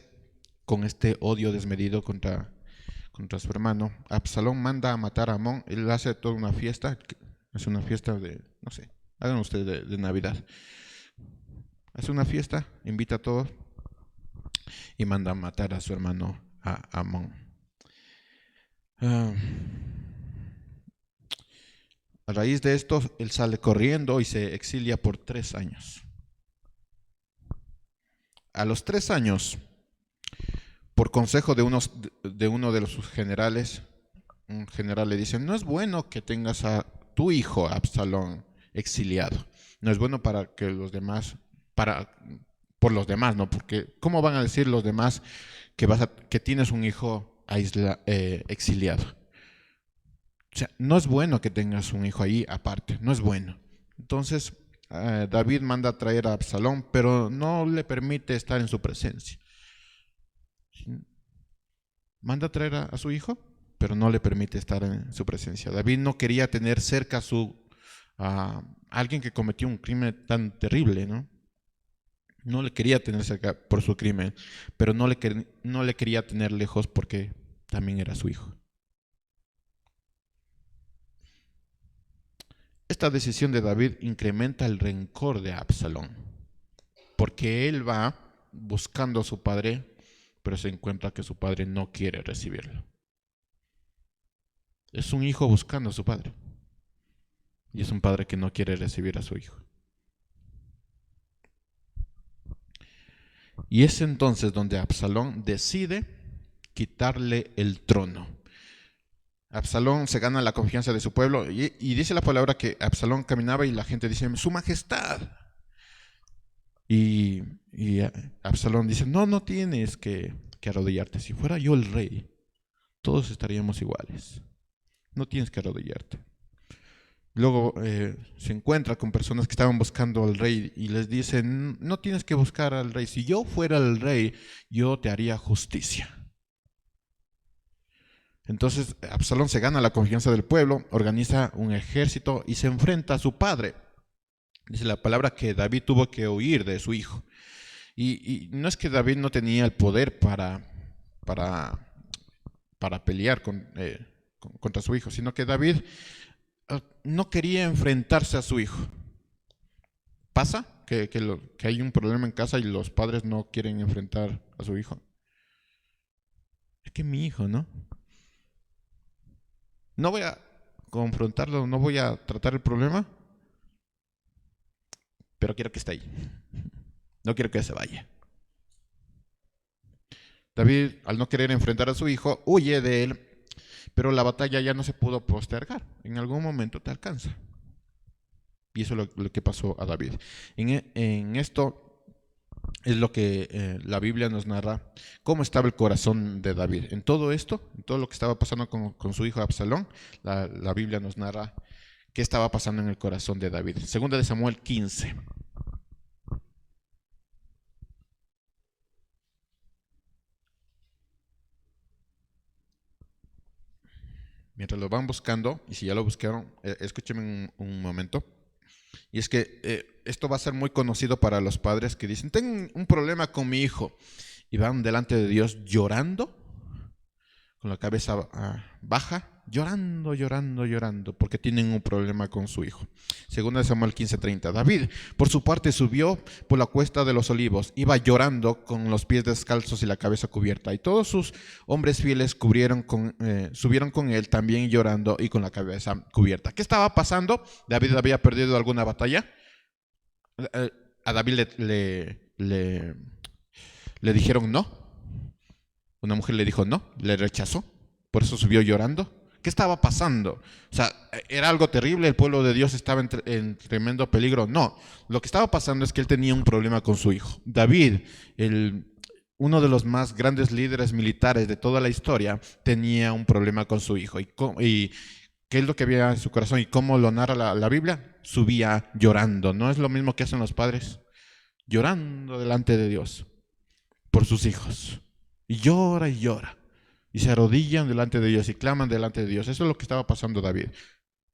con este odio desmedido contra su hermano, Absalón manda a matar a Amón. Él hace toda una fiesta, de, no sé, hagan ustedes de Navidad. Hace una fiesta, invita a todos y manda a matar a su hermano Amón. A raíz de esto, él sale corriendo y se exilia por 3 años. A los 3 años, por consejo de uno de sus generales, un general le dice, no es bueno que tengas a tu hijo Absalón exiliado. No es bueno para que los demás, por los demás, ¿no? Porque ¿cómo van a decir los demás que tienes un hijo exiliado? O sea, no es bueno que tengas un hijo ahí aparte, no es bueno. Entonces, David manda a traer a Absalón, pero no le permite estar en su presencia. Manda a traer a su hijo, pero no le permite estar en su presencia. David no quería tener cerca a alguien que cometió un crimen tan terrible, ¿no? No le quería tener cerca por su crimen, pero no le quería tener lejos porque también era su hijo. esta decisión de David incrementa el rencor de Absalón, porque él va buscando a su padre, pero se encuentra que su padre no quiere recibirlo. Es un hijo buscando a su padre, y es un padre que no quiere recibir a su hijo. Y es entonces donde Absalón decide quitarle el trono. Absalón se gana la confianza de su pueblo y dice la palabra que Absalón caminaba y la gente dice, Su Majestad. Y Absalón dice, no tienes que arrodillarte. Si fuera yo el rey, todos estaríamos iguales. No tienes que arrodillarte. Luego se encuentra con personas que estaban buscando al rey y les dicen, no tienes que buscar al rey. Si yo fuera el rey, yo te haría justicia. Entonces Absalón se gana la confianza del pueblo, organiza un ejército y se enfrenta a su padre. Dice la palabra que David tuvo que huir de su hijo. Y no es que David no tenía el poder para pelear contra su hijo, sino que David no quería enfrentarse a su hijo. ¿Pasa que hay un problema en casa y los padres no quieren enfrentar a su hijo? Es que mi hijo, ¿no? No voy a confrontarlo, no voy a tratar el problema, pero quiero que esté ahí. No quiero que se vaya. David, al no querer enfrentar a su hijo, huye de él, pero la batalla ya no se pudo postergar. En algún momento te alcanza. Y eso es lo que pasó a David. En esto es lo que la Biblia nos narra, cómo estaba el corazón de David. En todo esto, en todo lo que estaba pasando con su hijo Absalón, la Biblia nos narra qué estaba pasando en el corazón de David. Segunda de Samuel 15. Mientras lo van buscando, y si ya lo buscaron, escúchenme un momento. Y es que esto va a ser muy conocido para los padres que dicen, tengo un problema con mi hijo. Y van delante de Dios llorando, con la cabeza baja, llorando, porque tienen un problema con su hijo. Segunda de Samuel 15:30. David, por su parte, subió por la cuesta de los olivos, iba llorando con los pies descalzos y la cabeza cubierta. Y todos sus hombres fieles subieron con él también llorando y con la cabeza cubierta. ¿Qué estaba pasando? David había perdido alguna batalla. A David le dijeron no. Una mujer le dijo no, le rechazó, por eso subió llorando. ¿Qué estaba pasando? O sea, ¿era algo terrible? ¿El pueblo de Dios estaba en tremendo peligro? No, lo que estaba pasando es que él tenía un problema con su hijo. David, uno de los más grandes líderes militares de toda la historia, tenía un problema con su hijo. ¿Y qué es lo que había en su corazón? ¿Y cómo lo narra la Biblia? Subía llorando. ¿No es lo mismo que hacen los padres? Llorando delante de Dios por sus hijos. Y llora, y se arrodillan delante de Dios y claman delante de Dios. Eso es lo que estaba pasando David,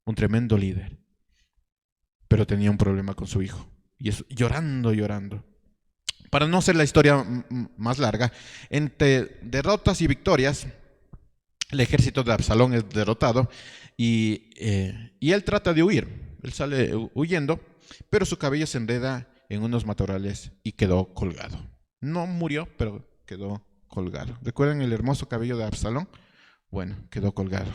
un tremendo líder, pero tenía un problema con su hijo, y es llorando. Para no hacer la historia más larga, entre derrotas y victorias, el ejército de Absalón es derrotado, y él trata de huir. Él sale huyendo, pero su cabello se enreda en unos matorrales y quedó colgado. No murió, pero quedó colgado. ¿Recuerdan el hermoso cabello de Absalón? Bueno, quedó colgado.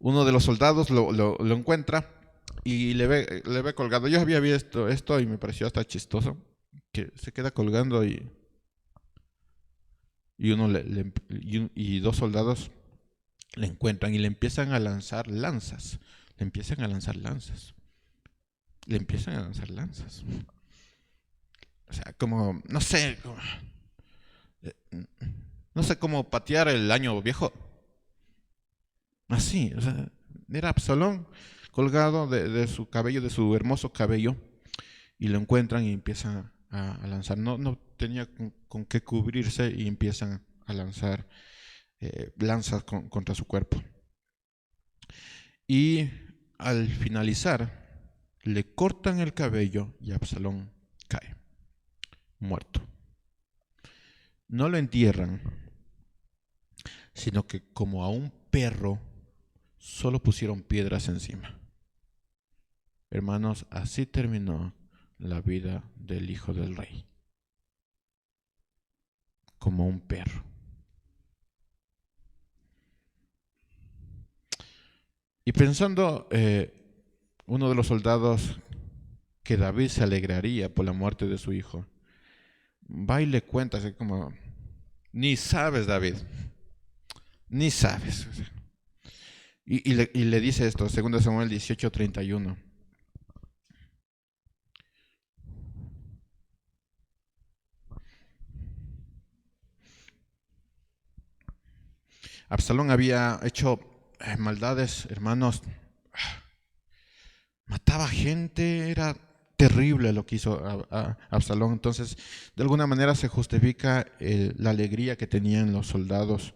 Uno de los soldados lo encuentra y le ve colgado. Yo había visto esto y me pareció hasta chistoso, que se queda colgando y y dos soldados le encuentran y le empiezan a lanzar lanzas. O sea, como, no sé cómo patear el año viejo. Así, o sea, era Absalón colgado de su cabello, de su hermoso cabello, y lo encuentran y empiezan a lanzar. No tenía con qué cubrirse y empiezan a lanzar lanzas contra su cuerpo. Y al finalizar, le cortan el cabello y Absalón cae, muerto. No lo entierran, sino que como a un perro solo pusieron piedras encima. Hermanos, así terminó la vida del hijo del rey, como un perro. Y pensando, uno de los soldados, que David se alegraría por la muerte de su hijo, va y le cuenta así como, ni sabes, David, ni sabes. Y le dice esto, 2 Samuel 18:31. Absalón había hecho maldades, hermanos, mataba gente, era terrible lo que hizo Absalón. Entonces, de alguna manera se justifica la alegría que tenían los soldados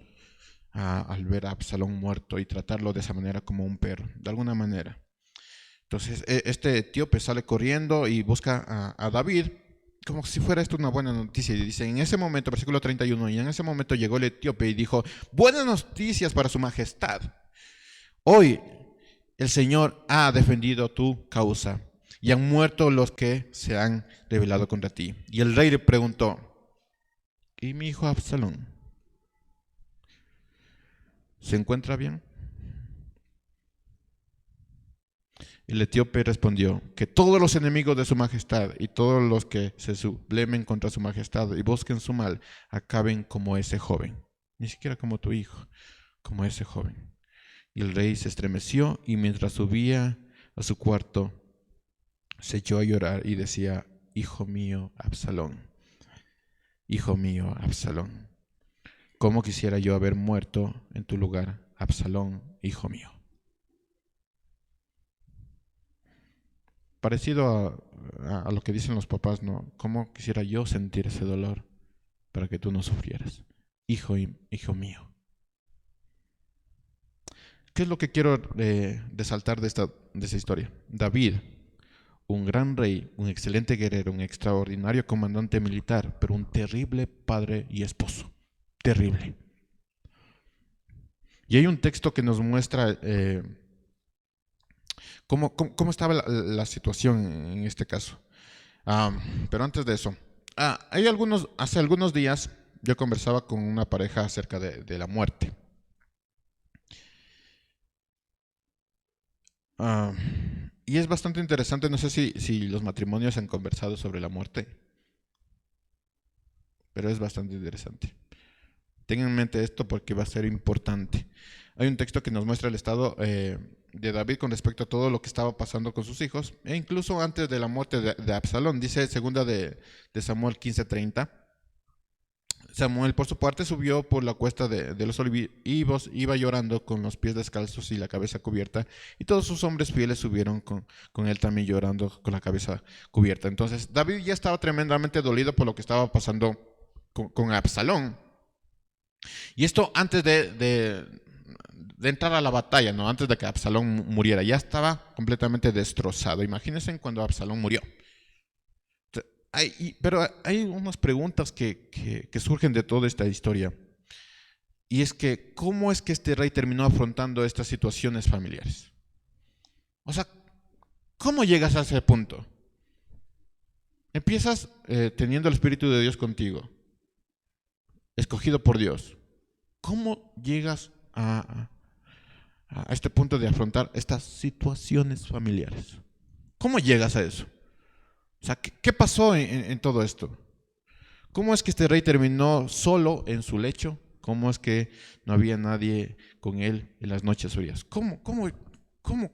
al ver a Absalón muerto y tratarlo de esa manera como un perro, de alguna manera. Entonces, este etíope sale corriendo y busca a David, como si fuera esto una buena noticia. Y dice, en ese momento, versículo 31, y en ese momento llegó el etíope y dijo, buenas noticias para su majestad. Hoy el Señor ha defendido tu causa y han muerto los que se han rebelado contra ti. Y el rey le preguntó, ¿y mi hijo Absalón se encuentra bien? El etíope respondió, que todos los enemigos de su majestad y todos los que se sublemen contra su majestad y busquen su mal, acaben como ese joven, ni siquiera como tu hijo, como ese joven. Y el rey se estremeció y mientras subía a su cuarto, se echó a llorar y decía, hijo mío, Absalón, ¿cómo quisiera yo haber muerto en tu lugar, Absalón, hijo mío? Parecido a lo que dicen los papás, ¿no? ¿Cómo quisiera yo sentir ese dolor para que tú no sufrieras? Hijo mío. ¿Qué es lo que quiero resaltar de esa historia? David, un gran rey, un excelente guerrero, un extraordinario comandante militar, pero un terrible padre y esposo. Terrible. Y hay un texto que nos muestra cómo estaba la situación en este caso. Pero antes de eso, hace algunos días yo conversaba con una pareja acerca de la muerte. Y es bastante interesante, no sé si los matrimonios han conversado sobre la muerte, pero es bastante interesante. Tengan en mente esto porque va a ser importante. Hay un texto que nos muestra el estado de David con respecto a todo lo que estaba pasando con sus hijos, e incluso antes de la muerte de Absalón. Dice segunda de Samuel 15:30. Samuel, por su parte, subió por la cuesta de los olivos, iba llorando con los pies descalzos y la cabeza cubierta, y todos sus hombres fieles subieron con él también llorando con la cabeza cubierta. Entonces, David ya estaba tremendamente dolido por lo que estaba pasando con Absalón. Y esto antes de entrar a la batalla, ¿no? Antes de que Absalón muriera, ya estaba completamente destrozado. Imagínense cuando Absalón murió. Pero hay unas preguntas que surgen de toda esta historia. Y es que, ¿cómo es que este rey terminó afrontando estas situaciones familiares? O sea, ¿cómo llegas a ese punto? Empiezas teniendo el Espíritu de Dios contigo, escogido por Dios. ¿Cómo llegas a este punto de afrontar estas situaciones familiares? ¿Cómo llegas a eso? O sea, ¿qué pasó en todo esto? ¿Cómo es que este rey terminó solo en su lecho? ¿Cómo es que no había nadie con él en las noches frías?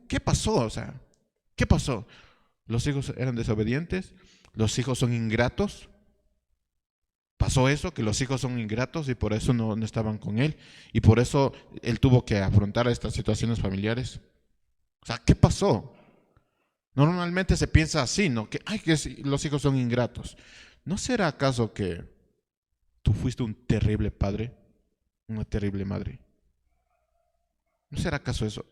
¿Qué pasó? O sea, ¿qué pasó? ¿Los hijos eran desobedientes? ¿Los hijos son ingratos? ¿Pasó eso? Que los hijos son ingratos y por eso no estaban con él y por eso él tuvo que afrontar estas situaciones familiares. O sea, ¿qué pasó? Normalmente se piensa así, ¿no? Que los hijos son ingratos. ¿No será acaso que tú fuiste un terrible padre, una terrible madre? ¿No será acaso eso?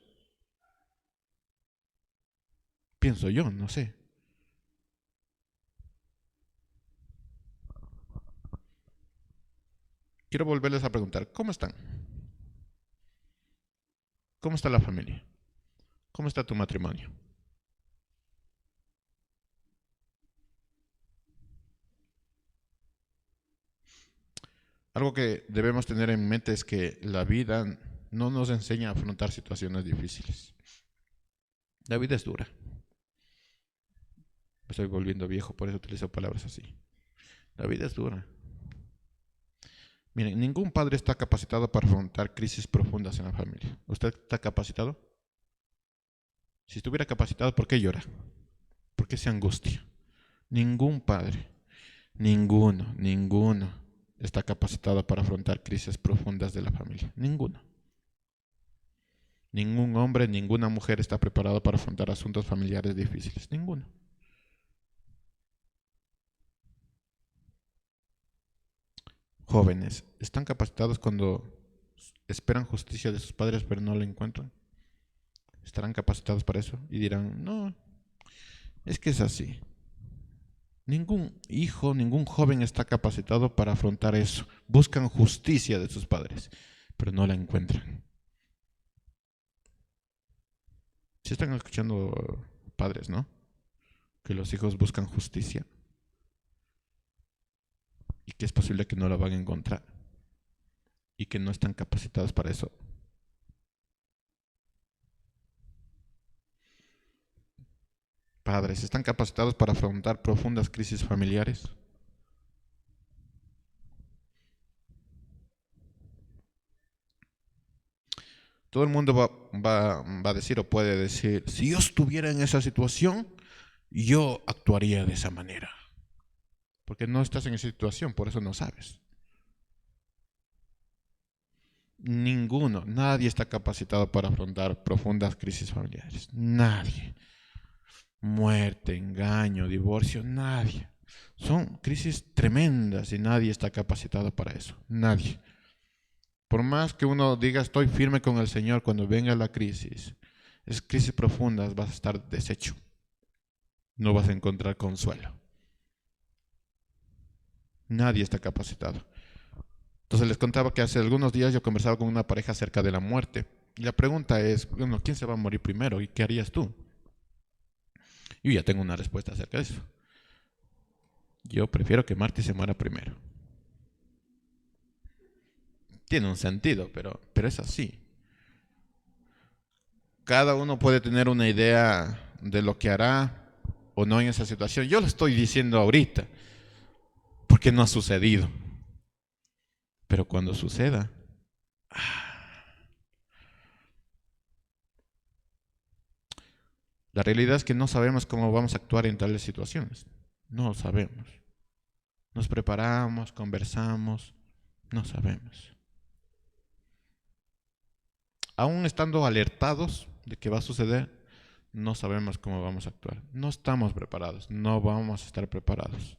Pienso yo, no sé. Quiero volverles a preguntar, ¿cómo están? ¿Cómo está la familia? ¿Cómo está tu matrimonio? Algo que debemos tener en mente es que la vida no nos enseña a afrontar situaciones difíciles. La vida es dura. Me estoy volviendo viejo, por eso utilizo palabras así. La vida es dura. Miren, ningún padre está capacitado para afrontar crisis profundas en la familia. ¿Usted está capacitado? Si estuviera capacitado, ¿por qué llora? ¿Por qué se angustia? Ningún padre, ninguno está capacitado para afrontar crisis profundas de la familia. Ninguno. Ningún hombre, ninguna mujer está preparado para afrontar asuntos familiares difíciles. Ninguno. Jóvenes, ¿están capacitados cuando esperan justicia de sus padres pero no la encuentran? ¿Estarán capacitados para eso? Y dirán, no, es que es así. Ningún hijo, ningún joven está capacitado para afrontar eso. Buscan justicia de sus padres, pero no la encuentran. Si están escuchando padres, ¿no? Que los hijos buscan justicia y que es posible que no la van a encontrar y que no están capacitados para eso. Padres, ¿están capacitados para afrontar profundas crisis familiares? Todo el mundo va a decir o puede decir, si yo estuviera en esa situación, yo actuaría de esa manera. Porque no estás en esa situación, por eso no sabes. Nadie está capacitado para afrontar profundas crisis familiares. Nadie. Muerte, engaño, divorcio, nadie. Son crisis tremendas y nadie está capacitado para eso. Nadie. Por más que uno diga estoy firme con el Señor, cuando venga la crisis, es crisis profundas, vas a estar deshecho. No vas a encontrar consuelo. Nadie está capacitado. Entonces les contaba que hace algunos días yo conversaba con una pareja acerca de la muerte. Y la pregunta es, bueno, ¿quién se va a morir primero y qué harías tú? Yo ya tengo una respuesta acerca de eso. Yo prefiero que Marty se muera primero. Tiene un sentido, pero es así. Cada uno puede tener una idea de lo que hará o no en esa situación. Yo lo estoy diciendo ahorita, porque no ha sucedido. Pero cuando suceda, la realidad es que no sabemos cómo vamos a actuar en tales situaciones. No lo sabemos. Nos preparamos, conversamos, no sabemos. Aún estando alertados de que va a suceder, no sabemos cómo vamos a actuar. No estamos preparados, no vamos a estar preparados.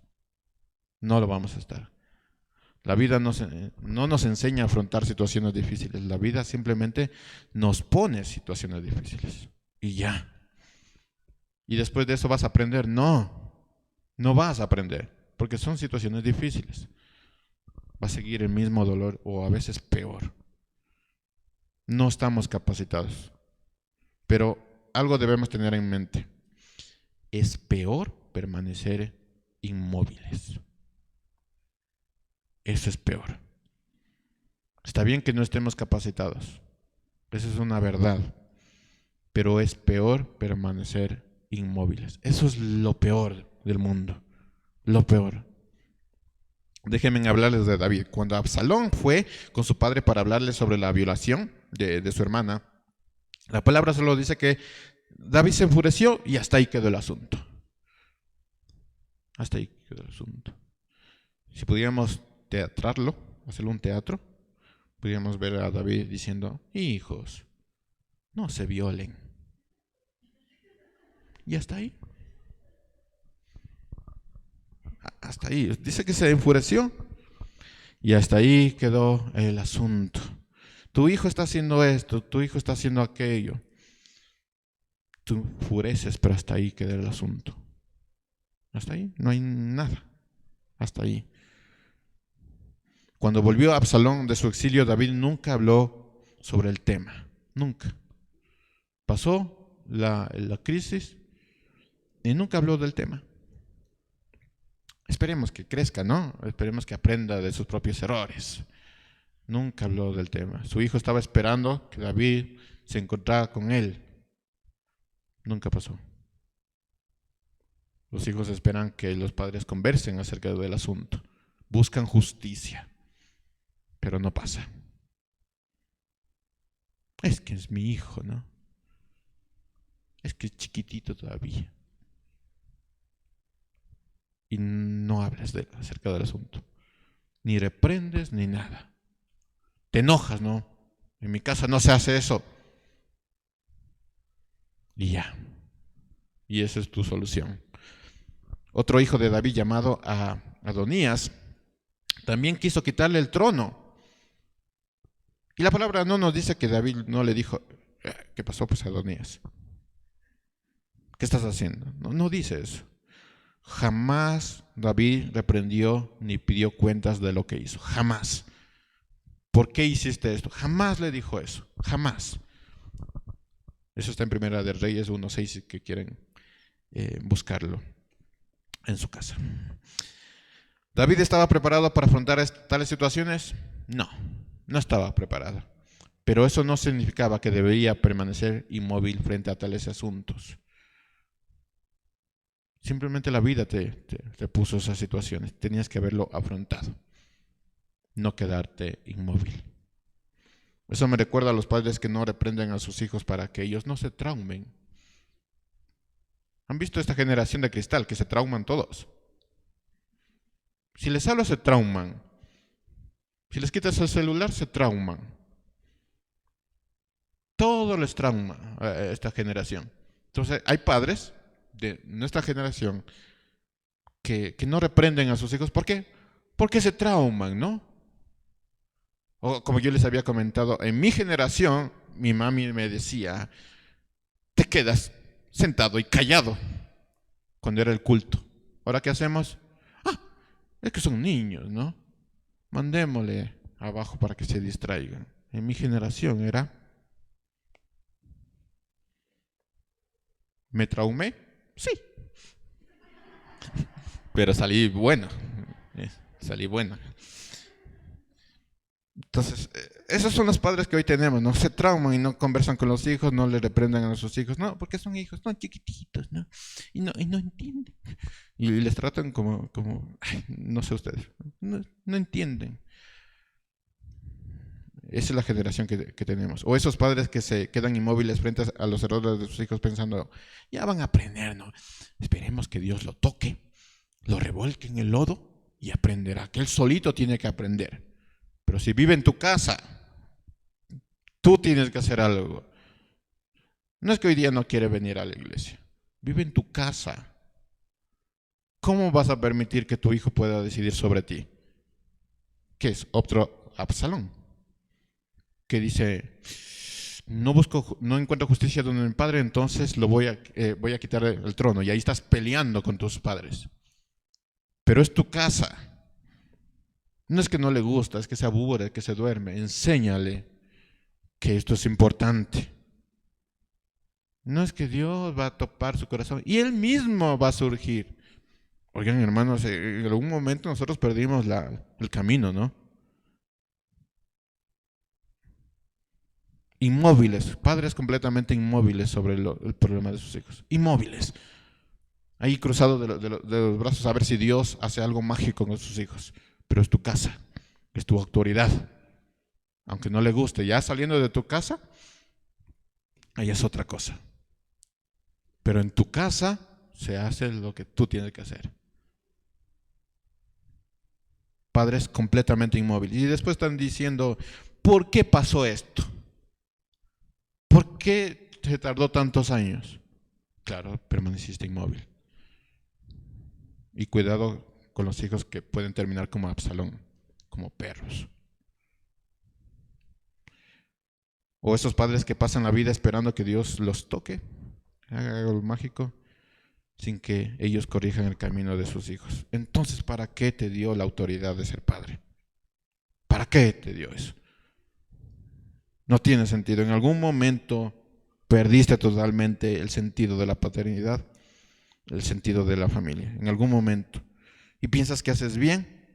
No lo vamos a estar. La vida no nos enseña a afrontar situaciones difíciles. La vida simplemente nos pone situaciones difíciles. Y ya. Y después de eso vas a aprender. No vas a aprender. Porque son situaciones difíciles. Va a seguir el mismo dolor o a veces peor. No estamos capacitados. Pero algo debemos tener en mente. Es peor permanecer inmóviles. Eso es peor. Está bien que no estemos capacitados. Esa es una verdad. Pero es peor permanecer inmóviles. Eso es lo peor del mundo. Lo peor. Déjenme hablarles de David. Cuando Absalón fue con su padre para hablarle sobre la violación de su hermana, la palabra solo dice que David se enfureció y hasta ahí quedó el asunto. Hasta ahí quedó el asunto. Si pudiéramos teatrarlo, hacerlo un teatro, podríamos ver a David diciendo, hijos, no se violen. Y hasta ahí. Hasta ahí. Dice que se enfureció y hasta ahí quedó el asunto. Tu hijo está haciendo esto, tu hijo está haciendo aquello. Tú enfureces, pero hasta ahí queda el asunto. Hasta ahí, no hay nada. Hasta ahí. Cuando volvió Absalón de su exilio, David nunca habló sobre el tema. Nunca. Pasó la crisis y nunca habló del tema. Esperemos que crezca, ¿no? Esperemos que aprenda de sus propios errores. Nunca habló del tema. Su hijo estaba esperando que David se encontrara con él. Nunca pasó. Los hijos esperan que los padres conversen acerca del asunto. Buscan justicia, pero no pasa. Es que es mi hijo, ¿no? Es que es chiquitito todavía. Y no hablas acerca del asunto. Ni reprendes ni nada. Te enojas, ¿no? En mi casa no se hace eso. Y ya. Y esa es tu solución. Otro hijo de David llamado Adonías también quiso quitarle el trono. Y la palabra no nos dice que David no le dijo, ¿qué pasó pues Adonías? ¿Qué estás haciendo? No dice eso. Jamás David reprendió ni pidió cuentas de lo que hizo. Jamás. ¿Por qué hiciste esto? Jamás le dijo eso. Jamás. Eso está en Primera de Reyes 1:6 si que quieren buscarlo en su casa. ¿David estaba preparado para afrontar tales situaciones? No, no estaba preparado. Pero eso no significaba que debería permanecer inmóvil frente a tales asuntos. Simplemente la vida te puso esas situaciones. Tenías que haberlo afrontado. No quedarte inmóvil. Eso me recuerda a los padres que no reprenden a sus hijos para que ellos no se traumen. ¿Han visto esta generación de cristal que se trauman todos? Si les hablas se trauman. Si les quitas el celular se trauman. Todo les trauma a esta generación. Entonces hay padres de nuestra generación que no reprenden a sus hijos. ¿Por qué? Porque se trauman, ¿no? O como yo les había comentado, en mi generación, mi mami me decía, te quedas sentado y callado cuando era el culto. ¿Ahora qué hacemos? Es que son niños, ¿no? Mandémosle abajo para que se distraigan. En mi generación era, ¿me traumé? Sí. Pero salí bueno. Salí buena. Entonces, esos son los padres que hoy tenemos, ¿no? Se trauman y no conversan con los hijos, no le reprenden a sus hijos, no, porque son hijos, son chiquititos, ¿no? Y no entienden. Y les tratan como ay, no sé ustedes, no entienden. Esa es la generación que tenemos. O esos padres que se quedan inmóviles frente a los errores de sus hijos pensando, ya van a aprender, ¿no? Esperemos que Dios lo toque, lo revuelque en el lodo y aprenderá, que él solito tiene que aprender. Pero si vive en tu casa, tú tienes que hacer algo. No es que hoy día no quiere venir a la iglesia. Vive en tu casa. ¿Cómo vas a permitir que tu hijo pueda decidir sobre ti? ¿Qué es? Otro Absalón. Que dice, no encuentro justicia donde mi padre, entonces voy a quitar el trono. Y ahí estás peleando con tus padres. Pero es tu casa. No es que no le gusta, es que se aburre, que se duerme. Enséñale que esto es importante. No es que Dios va a topar su corazón y Él mismo va a surgir. Oigan, hermanos, en algún momento nosotros perdimos el camino, ¿no? Inmóviles, padres completamente inmóviles sobre el problema de sus hijos. Inmóviles. Ahí cruzados de los brazos a ver si Dios hace algo mágico con sus hijos. Pero es tu casa, es tu autoridad. Aunque no le guste, ya saliendo de tu casa, ahí es otra cosa. Pero en tu casa se hace lo que tú tienes que hacer. Padres completamente inmóviles. Y después están diciendo, ¿por qué pasó esto? ¿Por qué se tardó tantos años? Claro, permaneciste inmóvil. Y cuidado con los hijos que pueden terminar como Absalón, como perros. O esos padres que pasan la vida esperando que Dios los toque, haga algo mágico, sin que ellos corrijan el camino de sus hijos. Entonces, ¿para qué te dio la autoridad de ser padre? ¿Para qué te dio eso? No tiene sentido. En algún momento perdiste totalmente el sentido de la paternidad, el sentido de la familia, en algún momento. Y piensas que haces bien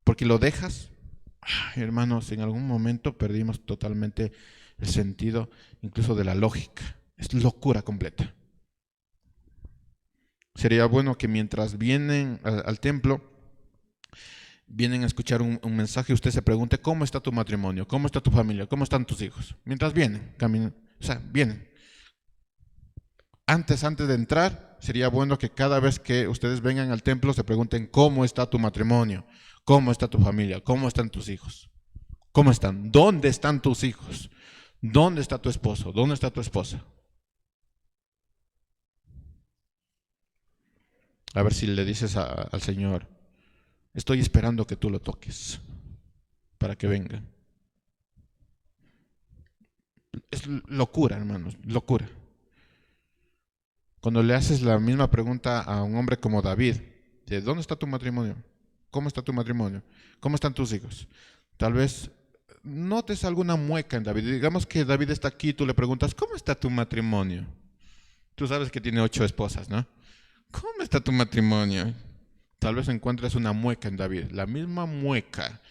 porque lo dejas. Ay, hermanos, en algún momento perdimos totalmente el sentido, incluso de la lógica. Es locura completa. Sería bueno que mientras vienen al templo, vienen a escuchar un mensaje, usted se pregunte: ¿cómo está tu matrimonio? ¿Cómo está tu familia? ¿Cómo están tus hijos? Mientras vienen, caminan, o sea, vienen. Antes de entrar, sería bueno que cada vez que ustedes vengan al templo se pregunten: ¿cómo está tu matrimonio? ¿Cómo está tu familia? ¿Cómo están tus hijos? ¿Cómo están? ¿Dónde están tus hijos? ¿Dónde está tu esposo? ¿Dónde está tu esposa? A ver si le dices al Señor: estoy esperando que tú lo toques para que venga. Es locura, hermanos, locura. Cuando le haces la misma pregunta a un hombre como David, ¿de dónde está tu matrimonio? ¿Cómo está tu matrimonio? ¿Cómo están tus hijos? Tal vez notes alguna mueca en David. Digamos que David está aquí y tú le preguntas: ¿cómo está tu matrimonio? Tú sabes que tiene 8 esposas, ¿no? ¿Cómo está tu matrimonio? Tal vez encuentres una mueca en David, la misma mueca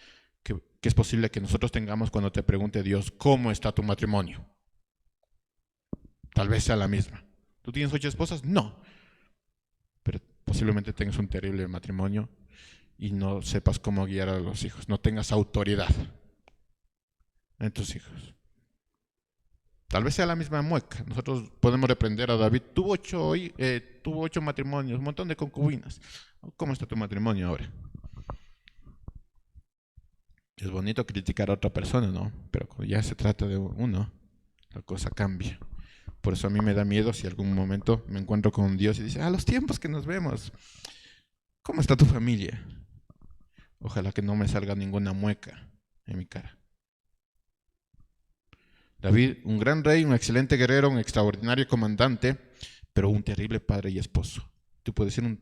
que es posible que nosotros tengamos cuando te pregunte Dios: ¿cómo está tu matrimonio? Tal vez sea la misma. ¿Tú tienes 8 esposas? No. Pero posiblemente tengas un terrible matrimonio y no sepas cómo guiar a los hijos, no tengas autoridad en tus hijos. Tal vez sea la misma mueca. Nosotros podemos reprender a David: tuvo 8 matrimonios, un montón de concubinas. ¿Cómo está tu matrimonio ahora? Es bonito criticar a otra persona, ¿no? Pero cuando ya se trata de uno, la cosa cambia. Por eso a mí me da miedo si algún momento me encuentro con Dios y dice: a los tiempos que nos vemos, ¿cómo está tu familia? Ojalá que no me salga ninguna mueca en mi cara. David, un gran rey, un excelente guerrero, un extraordinario comandante, pero un terrible padre y esposo. Tú puedes decir: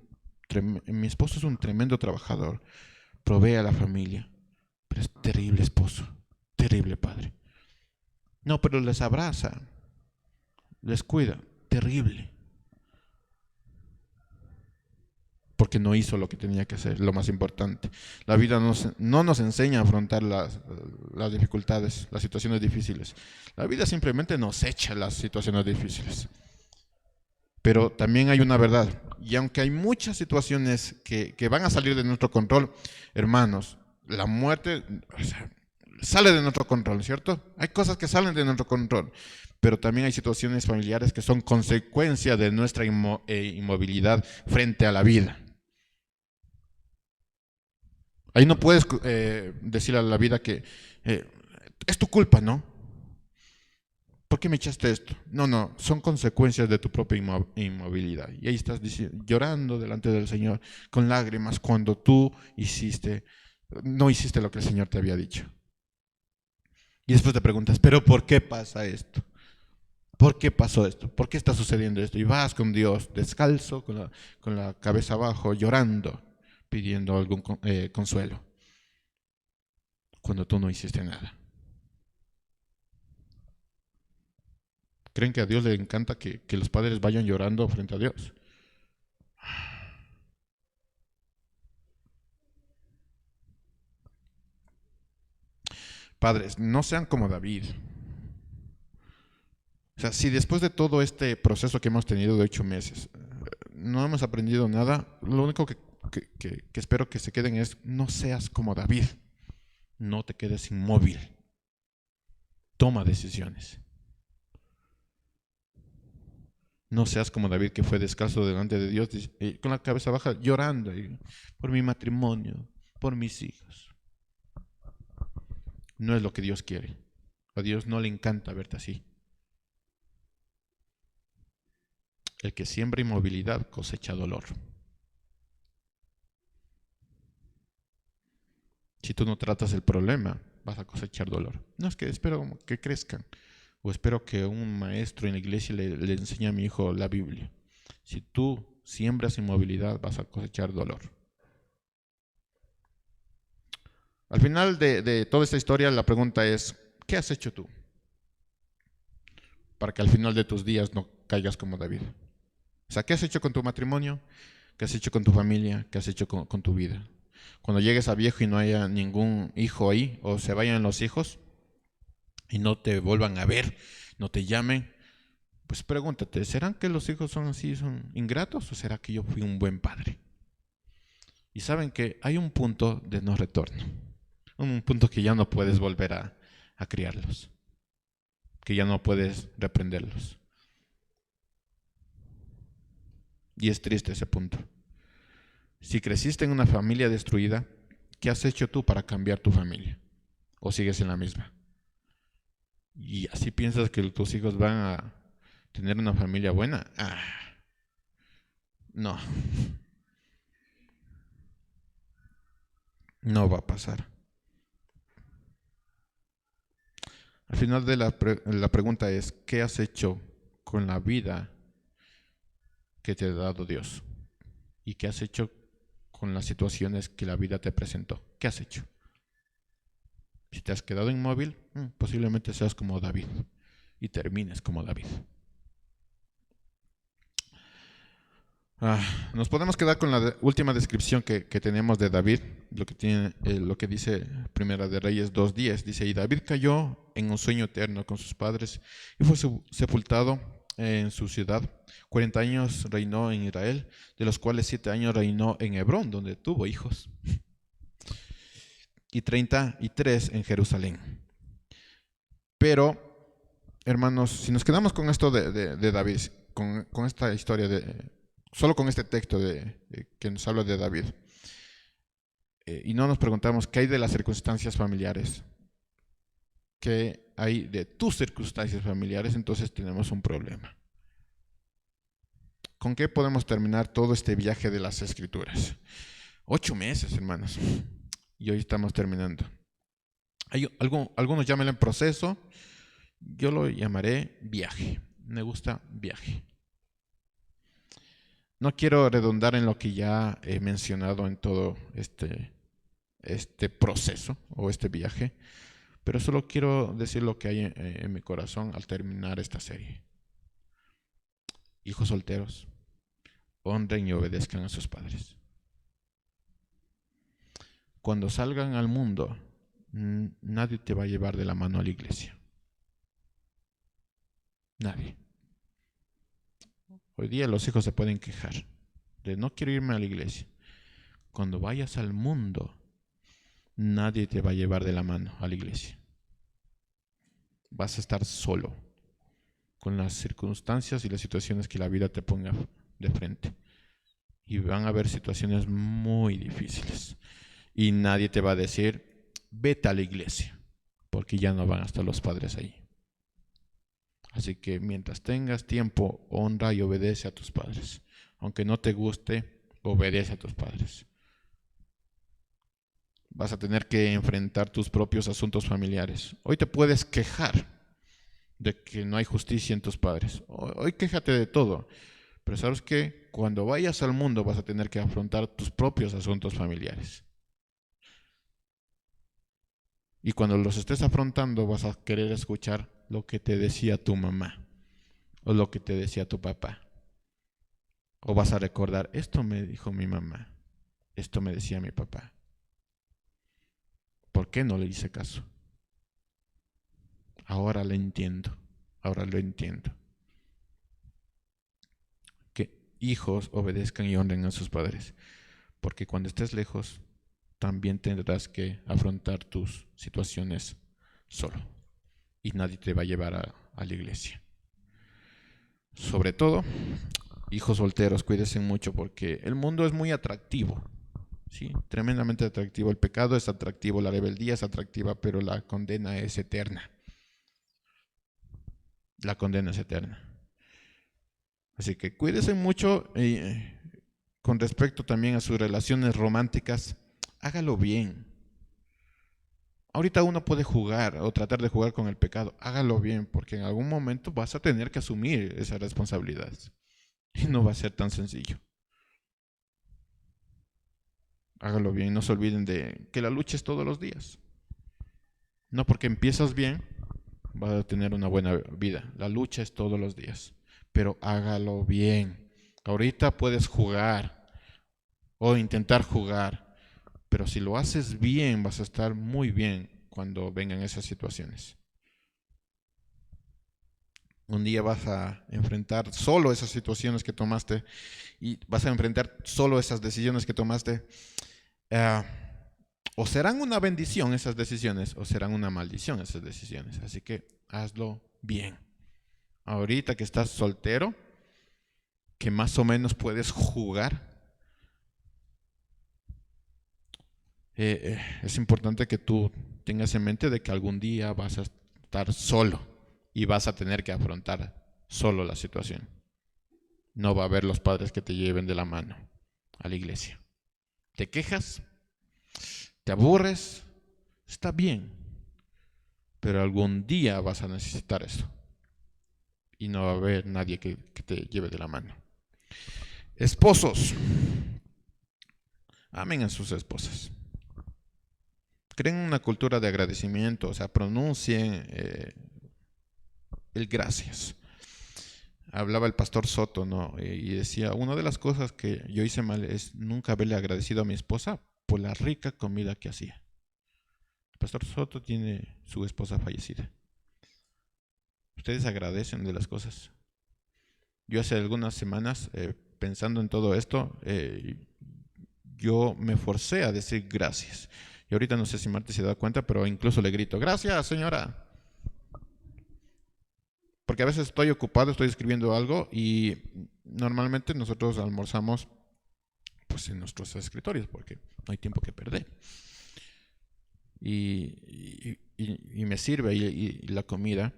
mi esposo es un tremendo trabajador, provee a la familia, pero es terrible esposo, terrible padre. No, pero les abraza, les cuida, terrible. Porque no hizo lo que tenía que hacer, lo más importante. La vida no nos enseña a afrontar las dificultades, las situaciones difíciles. La vida simplemente nos echa las situaciones difíciles. Pero también hay una verdad, y aunque hay muchas situaciones que van a salir de nuestro control, hermanos, la muerte, o sea, sale de nuestro control, ¿cierto? Hay cosas que salen de nuestro control, pero también hay situaciones familiares que son consecuencia de nuestra inmovilidad frente a la vida. Ahí no puedes decirle a la vida que es tu culpa, ¿no? ¿Por qué me echaste esto? No, son consecuencias de tu propia inmovilidad. Y ahí estás llorando delante del Señor con lágrimas cuando tú no hiciste lo que el Señor te había dicho. Y después te preguntas: ¿pero por qué pasa esto? ¿Por qué pasó esto? ¿Por qué está sucediendo esto? Y vas con Dios descalzo, con la cabeza abajo, llorando, pidiendo algún consuelo, cuando tú no hiciste nada. ¿Creen que a Dios le encanta que los padres vayan llorando frente a Dios? Padres, no sean como David. O sea, si después de todo este proceso que hemos tenido de 8 meses no hemos aprendido nada, lo único que espero que se queden es: no seas como David. No te quedes inmóvil. Toma decisiones. No seas como David, que fue descalzo delante de Dios, con la cabeza baja, llorando por mi matrimonio, por mis hijos. No es lo que Dios quiere. A Dios no le encanta verte así. El que siembra inmovilidad cosecha dolor. Si tú no tratas el problema, vas a cosechar dolor. No, es que espero que crezcan, o espero que un maestro en la iglesia le enseñe a mi hijo la Biblia. Si tú siembras inmovilidad, vas a cosechar dolor. Al final de toda esta historia, la pregunta es: ¿qué has hecho tú? para que al final de tus días no caigas como David. O sea, ¿qué has hecho con tu matrimonio? ¿Qué has hecho con tu familia? ¿Qué has hecho con tu vida? Cuando llegues a viejo y no haya ningún hijo ahí, o se vayan los hijos y no te vuelvan a ver, no te llamen, pues pregúntate, ¿serán que los hijos son así, son ingratos, o será que yo fui un buen padre? Y saben que hay un punto de no retorno, un punto que ya no puedes volver a criarlos, que ya no puedes reprenderlos. Y es triste ese punto. Si creciste en una familia destruida, ¿qué has hecho tú para cambiar tu familia? ¿O sigues en la misma? Y así piensas que tus hijos van a tener una familia buena. No, no va a pasar. Al final de la pregunta es, ¿qué has hecho con la vida que te ha dado Dios? ¿Y qué has hecho con las situaciones que la vida te presentó? ¿Qué has hecho? Si te has quedado inmóvil, posiblemente seas como David y termines como David. Nos podemos quedar con la última descripción que tenemos de David, lo que dice Primera de Reyes 2:10. Dice, y David cayó en un sueño eterno con sus padres y fue sepultado en su ciudad. 40 años reinó en Israel, de los cuales 7 años reinó en Hebrón, donde tuvo hijos, y 33 en Jerusalén. Pero, hermanos, si nos quedamos con esto de David, con esta historia solo con este texto que nos habla de David, y no nos preguntamos qué hay de las circunstancias familiares, qué hay de tus circunstancias familiares, entonces tenemos un problema. ¿Con qué podemos terminar todo este viaje de las Escrituras? 8 meses, hermanos, y hoy estamos terminando. Algunos llaman el proceso, yo lo llamaré viaje. Me gusta viaje. No quiero redundar en lo que ya he mencionado en todo este proceso o este viaje, pero solo quiero decir lo que hay en mi corazón al terminar esta serie. Hijos solteros, honren y obedezcan a sus padres. Cuando salgan al mundo, nadie te va a llevar de la mano a la iglesia. Nadie. Hoy día los hijos se pueden quejar de no quiero irme a la iglesia. Cuando vayas al mundo, nadie te va a llevar de la mano a la iglesia. Vas a estar solo con las circunstancias y las situaciones que la vida te ponga de frente. Y van a haber situaciones muy difíciles. Y nadie te va a decir, vete a la iglesia, porque ya no van a estar los padres ahí. Así que mientras tengas tiempo, honra y obedece a tus padres. Aunque no te guste, obedece a tus padres. Vas a tener que enfrentar tus propios asuntos familiares. Hoy te puedes quejar de que no hay justicia en tus padres. Hoy quéjate de todo. Pero ¿sabes qué? Cuando vayas al mundo vas a tener que afrontar tus propios asuntos familiares. Y cuando los estés afrontando vas a querer escuchar lo que te decía tu mamá o lo que te decía tu papá. O vas a recordar, esto me dijo mi mamá, esto me decía mi papá. ¿Por qué no le hice caso? Ahora lo entiendo. Que hijos obedezcan y honren a sus padres. Porque cuando estés lejos, también tendrás que afrontar tus situaciones solo. Y nadie te va a llevar a la iglesia. Sobre todo, hijos solteros, cuídense mucho porque el mundo es muy atractivo. Sí, tremendamente atractivo. El pecado es atractivo, la rebeldía es atractiva, pero la condena es eterna. La condena es eterna. Así que cuídense mucho con respecto también a sus relaciones románticas. Hágalo bien. Ahorita uno puede jugar o tratar de jugar con el pecado. Hágalo bien, porque en algún momento vas a tener que asumir esa responsabilidad. Y no va a ser tan sencillo. Hágalo bien, no se olviden de que la lucha es todos los días. No porque empiezas bien, vas a tener una buena vida. La lucha es todos los días, pero hágalo bien. Ahorita puedes jugar o intentar jugar, pero si lo haces bien, vas a estar muy bien cuando vengan esas situaciones. Un día vas a enfrentar solo esas situaciones que tomaste y vas a enfrentar solo esas decisiones que tomaste. Ah, o serán una bendición esas decisiones o serán una maldición esas decisiones. Así que hazlo bien. Ahorita que estás soltero, que más o menos puedes jugar, es importante que tú tengas en mente de que algún día vas a estar solo y vas a tener que afrontar solo la situación. No va a haber los padres que te lleven de la mano a la iglesia. ¿Te quejas? ¿Te aburres? Está bien, pero algún día vas a necesitar eso y no va a haber nadie que te lleve de la mano. Esposos, amen a sus esposas. Creen una cultura de agradecimiento, o sea, pronuncien el gracias. Hablaba el pastor Soto, ¿no? Y decía, una de las cosas que yo hice mal es nunca haberle agradecido a mi esposa por la rica comida que hacía. El pastor Soto tiene su esposa fallecida. ¿Ustedes agradecen de las cosas? Yo hace algunas semanas, pensando en todo esto, yo me forcé a decir gracias. Y ahorita no sé si Marta se da cuenta, pero incluso le grito, gracias señora. Porque a veces estoy ocupado, estoy escribiendo algo y normalmente nosotros almorzamos pues en nuestros escritorios porque no hay tiempo que perder. Y me sirve la comida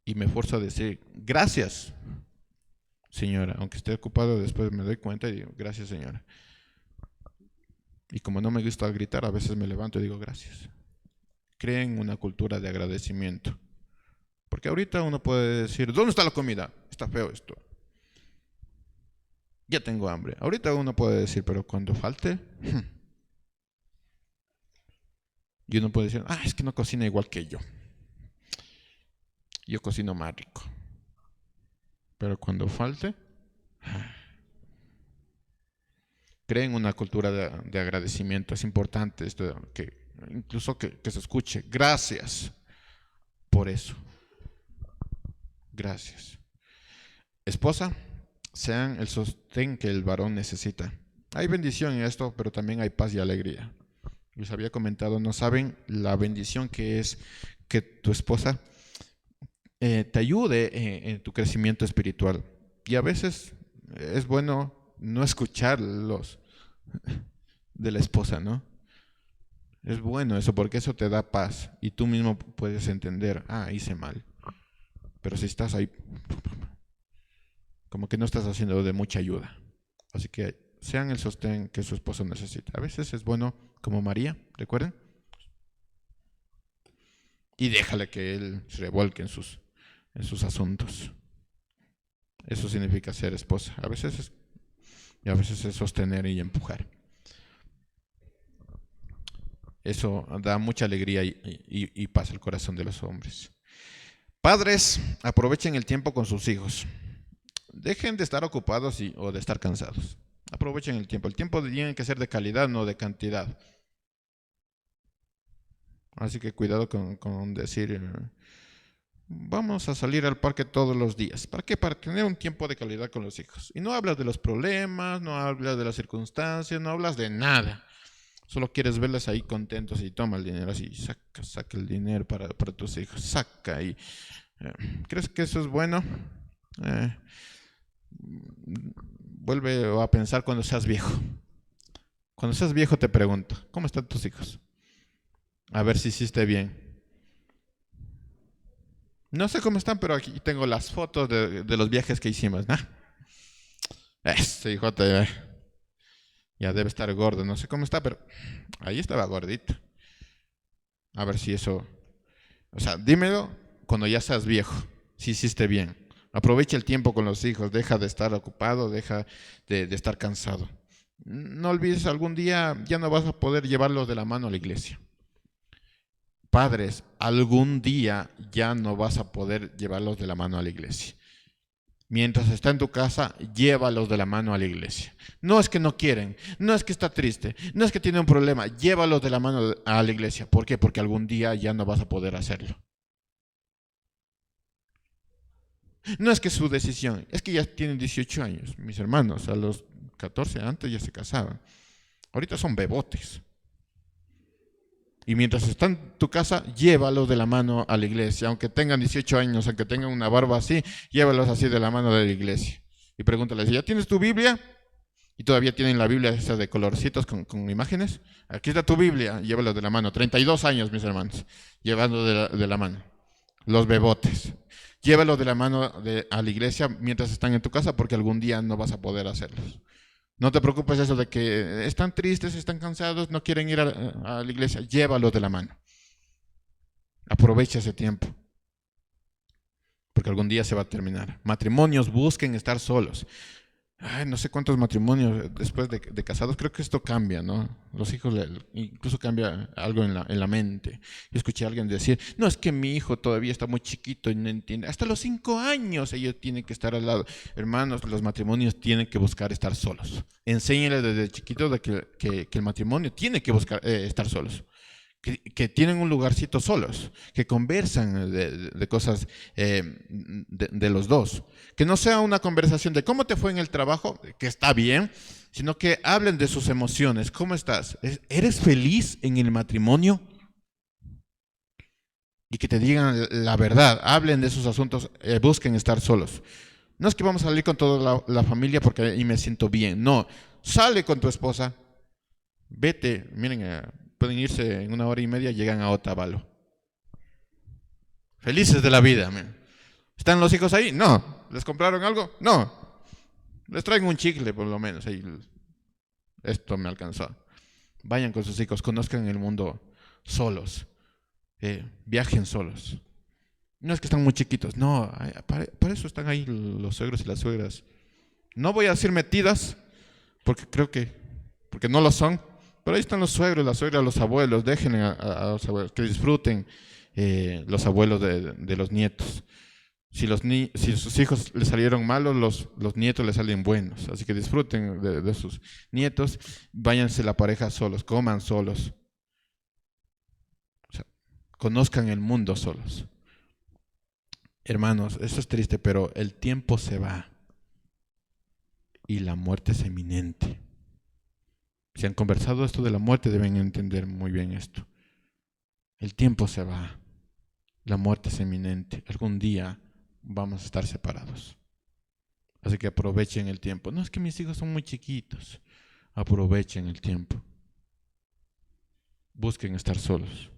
y me forzo a decir gracias señora, aunque esté ocupado después me doy cuenta y digo gracias señora. Y como no me gusta gritar, a veces me levanto y digo gracias. Creen una cultura de agradecimiento. Porque ahorita uno puede decir, ¿dónde está la comida? Está feo esto. Ya tengo hambre. Ahorita uno puede decir, pero cuando falte, y uno puede decir, es que no cocina igual que yo. Yo cocino más rico. Pero cuando falte, creen una cultura de agradecimiento. Es importante esto, que incluso que se escuche. Gracias por eso. Gracias. Esposa, sean el sostén que el varón necesita. Hay bendición en esto, pero también hay paz y alegría. Les había comentado, no saben la bendición que es que tu esposa te ayude en tu crecimiento espiritual. Y a veces es bueno no escuchar los de la esposa, ¿no? Es bueno eso porque eso te da paz y tú mismo puedes entender, hice mal. Pero si estás ahí, como que no estás haciendo de mucha ayuda. Así que sean el sostén que su esposo necesita. A veces es bueno, como María, ¿recuerden? Y déjale que él se revuelque en sus asuntos. Eso significa ser esposa. A veces es sostener y empujar. Eso da mucha alegría y paz al corazón de los hombres. Padres, aprovechen el tiempo con sus hijos. Dejen de estar ocupados o de estar cansados. Aprovechen el tiempo. El tiempo tiene que ser de calidad, no de cantidad. Así que cuidado con decir, vamos a salir al parque todos los días. ¿Para qué? Para tener un tiempo de calidad con los hijos. Y no hablas de los problemas, no hablas de las circunstancias, no hablas de nada. Solo quieres verles ahí contentos y toma el dinero así, saca el dinero para tus hijos, saca y ¿crees que eso es bueno? Vuelve a pensar cuando seas viejo. Cuando seas viejo te pregunto, ¿cómo están tus hijos? A ver si hiciste bien. No sé cómo están, pero aquí tengo las fotos de los viajes que hicimos, ¿no? Este hijo ya debe estar gordo, no sé cómo está, pero ahí estaba gordito. A ver si eso, o sea, dímelo cuando ya seas viejo, si hiciste bien. Aprovecha el tiempo con los hijos, deja de estar ocupado, deja de estar cansado. No olvides, algún día ya no vas a poder llevarlos de la mano a la iglesia. Padres, algún día ya no vas a poder llevarlos de la mano a la iglesia. Mientras está en tu casa, llévalos de la mano a la iglesia. No es que no quieren, no es que está triste, no es que tiene un problema, llévalos de la mano a la iglesia. ¿Por qué? Porque algún día ya no vas a poder hacerlo. No es que su decisión, es que ya tienen 18 años. Mis hermanos, a los 14 antes ya se casaban. Ahorita son bebotes. Y mientras están en tu casa, llévalos de la mano a la iglesia. Aunque tengan 18 años, aunque tengan una barba así, llévalos así de la mano de la iglesia. Y pregúntales, ¿ya tienes tu Biblia? Y todavía tienen la Biblia esa de colorcitos con imágenes. Aquí está tu Biblia, llévalos de la mano. 32 años, mis hermanos, llevando de la mano. Los bebotes. Llévalos de la mano a la iglesia mientras están en tu casa, porque algún día no vas a poder hacerlos. No te preocupes eso de que están tristes, están cansados, no quieren ir a la iglesia. Llévalos de la mano. Aprovecha ese tiempo. Porque algún día se va a terminar. Matrimonios, busquen estar solos. Ay, no sé cuántos matrimonios después de casados, creo que esto cambia, ¿no? Los hijos incluso cambia algo en la mente. Yo escuché a alguien decir, no, es que mi hijo todavía está muy chiquito y no entiende. Hasta los 5 años ellos tienen que estar al lado. Hermanos, los matrimonios tienen que buscar estar solos. Enséñenles desde chiquitos de que el matrimonio tiene que buscar estar solos. Que tienen un lugarcito solos, que conversan de cosas de los dos. Que no sea una conversación de cómo te fue en el trabajo, que está bien, sino que hablen de sus emociones. ¿Cómo estás? ¿Eres feliz en el matrimonio? Y que te digan la verdad, hablen de esos asuntos, busquen estar solos. No es que vamos a salir con toda la familia porque ahí me siento bien. No, sale con tu esposa, vete, miren, pueden irse en 1 hora y media, llegan a Otavalo. Felices de la vida. Man. ¿Están los hijos ahí? No. ¿Les compraron algo? No. Les traigo un chicle por lo menos. Ahí. Esto me alcanzó. Vayan con sus hijos, conozcan el mundo solos. Viajen solos. No es que están muy chiquitos. No, para eso están ahí los suegros y las suegras. No voy a decir metidas, porque no lo son. Pero ahí están los suegros, las suegras, los abuelos. Dejen a los abuelos que disfruten los abuelos de los nietos. Si sus hijos les salieron malos, los nietos les salen buenos. Así que disfruten de sus nietos. Váyanse la pareja solos, coman solos. O sea, conozcan el mundo solos. Hermanos, eso es triste, pero el tiempo se va. Y la muerte es inminente. Si han conversado esto de la muerte, deben entender muy bien esto. El tiempo se va. La muerte es inminente. Algún día vamos a estar separados. Así que aprovechen el tiempo. No es que mis hijos son muy chiquitos. Aprovechen el tiempo. Busquen estar solos.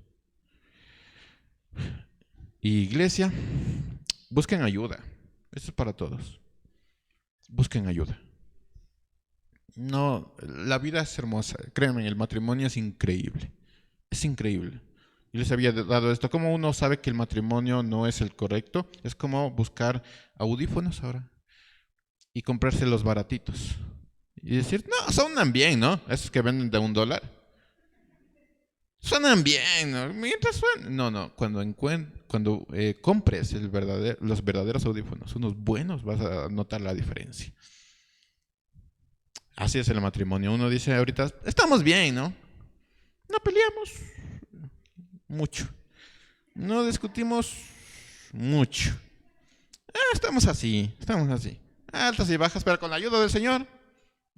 Y iglesia, busquen ayuda. Esto es para todos. Busquen ayuda. No, la vida es hermosa. Créanme, el matrimonio es increíble. Es increíble. Yo les había dado esto. ¿Cómo uno sabe que el matrimonio no es el correcto? Es como buscar audífonos ahora y comprarse los baratitos. Y decir, no, suenan bien, ¿no? Esos que venden de $1. Suenan bien, ¿no? Mientras suenan. No. Cuando compres los verdaderos audífonos, unos buenos, vas a notar la diferencia. Así es el matrimonio. Uno dice ahorita, estamos bien, ¿no? No peleamos mucho. No discutimos mucho. Estamos así. Altas y bajas, pero con la ayuda del Señor,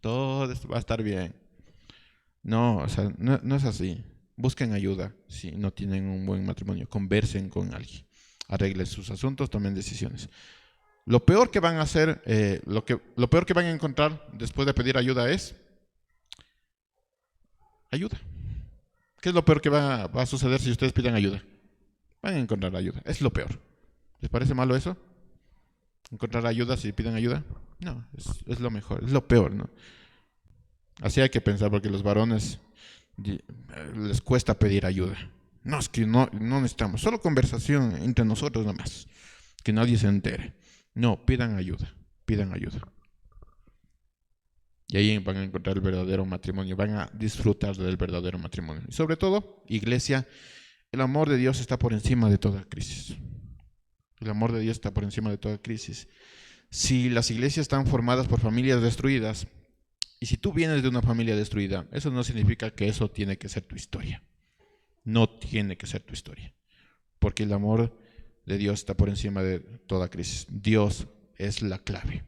todo esto va a estar bien. No, o sea, no es así. Busquen ayuda si no tienen un buen matrimonio. Conversen con alguien. Arreglen sus asuntos, tomen decisiones. Lo peor que van a hacer, lo peor que van a encontrar después de pedir ayuda es ayuda. ¿Qué es lo peor que va a suceder si ustedes piden ayuda? Van a encontrar ayuda. Es lo peor. ¿Les parece malo eso? ¿Encontrar ayuda si piden ayuda? No, es lo mejor, es lo peor, ¿no? Así hay que pensar, porque los varones les cuesta pedir ayuda. No, es que no necesitamos, solo conversación entre nosotros nomás, que nadie se entere. No, pidan ayuda. Y ahí van a encontrar el verdadero matrimonio, van a disfrutar del verdadero matrimonio. Y sobre todo, iglesia, El amor de Dios está por encima de toda crisis. El amor de Dios está por encima de toda crisis. Si las iglesias están formadas por familias destruidas, y si tú vienes de una familia destruida, eso no significa que eso tiene que ser tu historia. No tiene que ser tu historia. Porque el amor de Dios está por encima de toda crisis. Dios es la clave.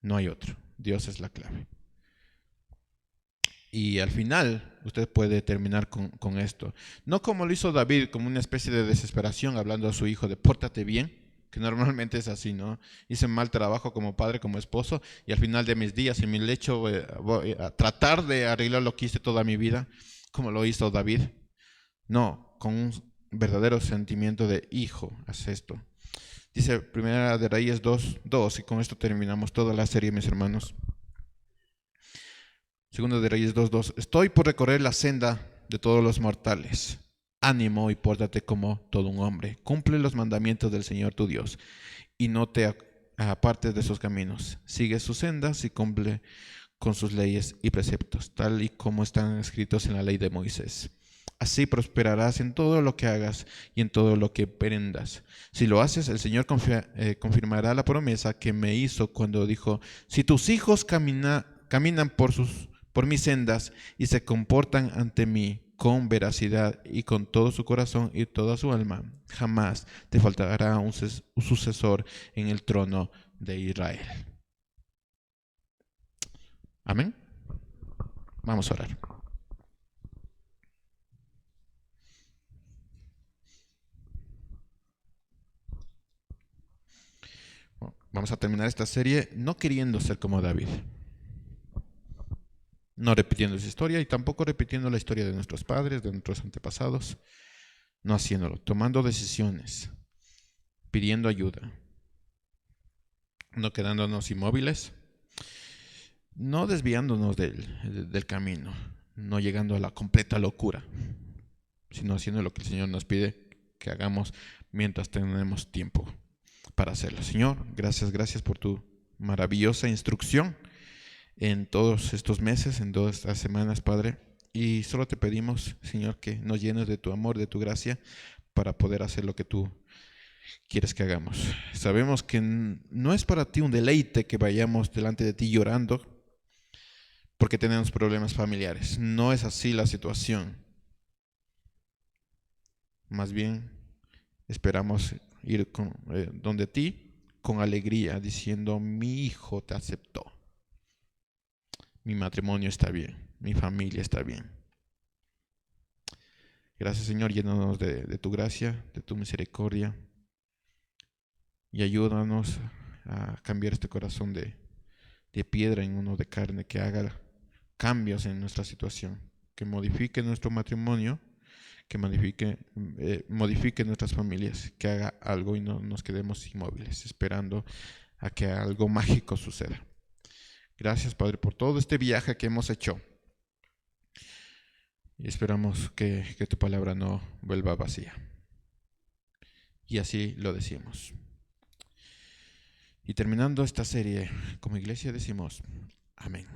No hay otro. Dios es la clave. Y al final, usted puede terminar con esto. No como lo hizo David, como una especie de desesperación, hablando a su hijo de pórtate bien, que normalmente es así, ¿no? Hice mal trabajo como padre, como esposo, y al final de mis días, en mi lecho, voy a tratar de arreglar lo que hice toda mi vida, como lo hizo David. No, con un verdadero sentimiento de hijo, haz esto. Dice Primera de Reyes 2:2, y con esto terminamos toda la serie, mis hermanos. Segunda de Reyes 2:2. Estoy por recorrer la senda de todos los mortales. Ánimo y pórtate como todo un hombre. Cumple los mandamientos del Señor tu Dios y no te apartes de sus caminos. Sigue sus sendas y cumple con sus leyes y preceptos, tal y como están escritos en la ley de Moisés. Así prosperarás en todo lo que hagas y en todo lo que emprendas. Si lo haces, el Señor confirmará la promesa que me hizo cuando dijo: si tus hijos caminan por mis sendas y se comportan ante mí con veracidad y con todo su corazón y toda su alma, jamás te faltará un sucesor en el trono de Israel. Amén. Vamos a orar. Vamos a terminar esta serie no queriendo ser como David, no repitiendo su historia y tampoco repitiendo la historia de nuestros padres, de nuestros antepasados, no haciéndolo, tomando decisiones, pidiendo ayuda, no quedándonos inmóviles, no desviándonos del camino, no llegando a la completa locura, sino haciendo lo que el Señor nos pide que hagamos mientras tenemos tiempo para hacerlo. Señor, gracias por tu maravillosa instrucción en todos estos meses, en todas estas semanas, Padre. Y solo te pedimos, Señor, que nos llenes de tu amor, de tu gracia, para poder hacer lo que tú quieres que hagamos. Sabemos que no es para ti un deleite que vayamos delante de ti llorando porque tenemos problemas familiares. No es así la situación. Más bien, esperamos ir donde ti con alegría, diciendo: mi hijo te aceptó, mi matrimonio está bien, mi familia está bien. Gracias, Señor, llénanos de tu gracia, de tu misericordia, y ayúdanos a cambiar este corazón de piedra en uno de carne, que haga cambios en nuestra situación, que modifique nuestro matrimonio, que modifique nuestras familias, que haga algo y no nos quedemos inmóviles esperando a que algo mágico suceda. Gracias, Padre, por todo este viaje que hemos hecho, y esperamos que tu palabra no vuelva vacía. Y así lo decimos. Y terminando esta serie, como iglesia decimos: amén.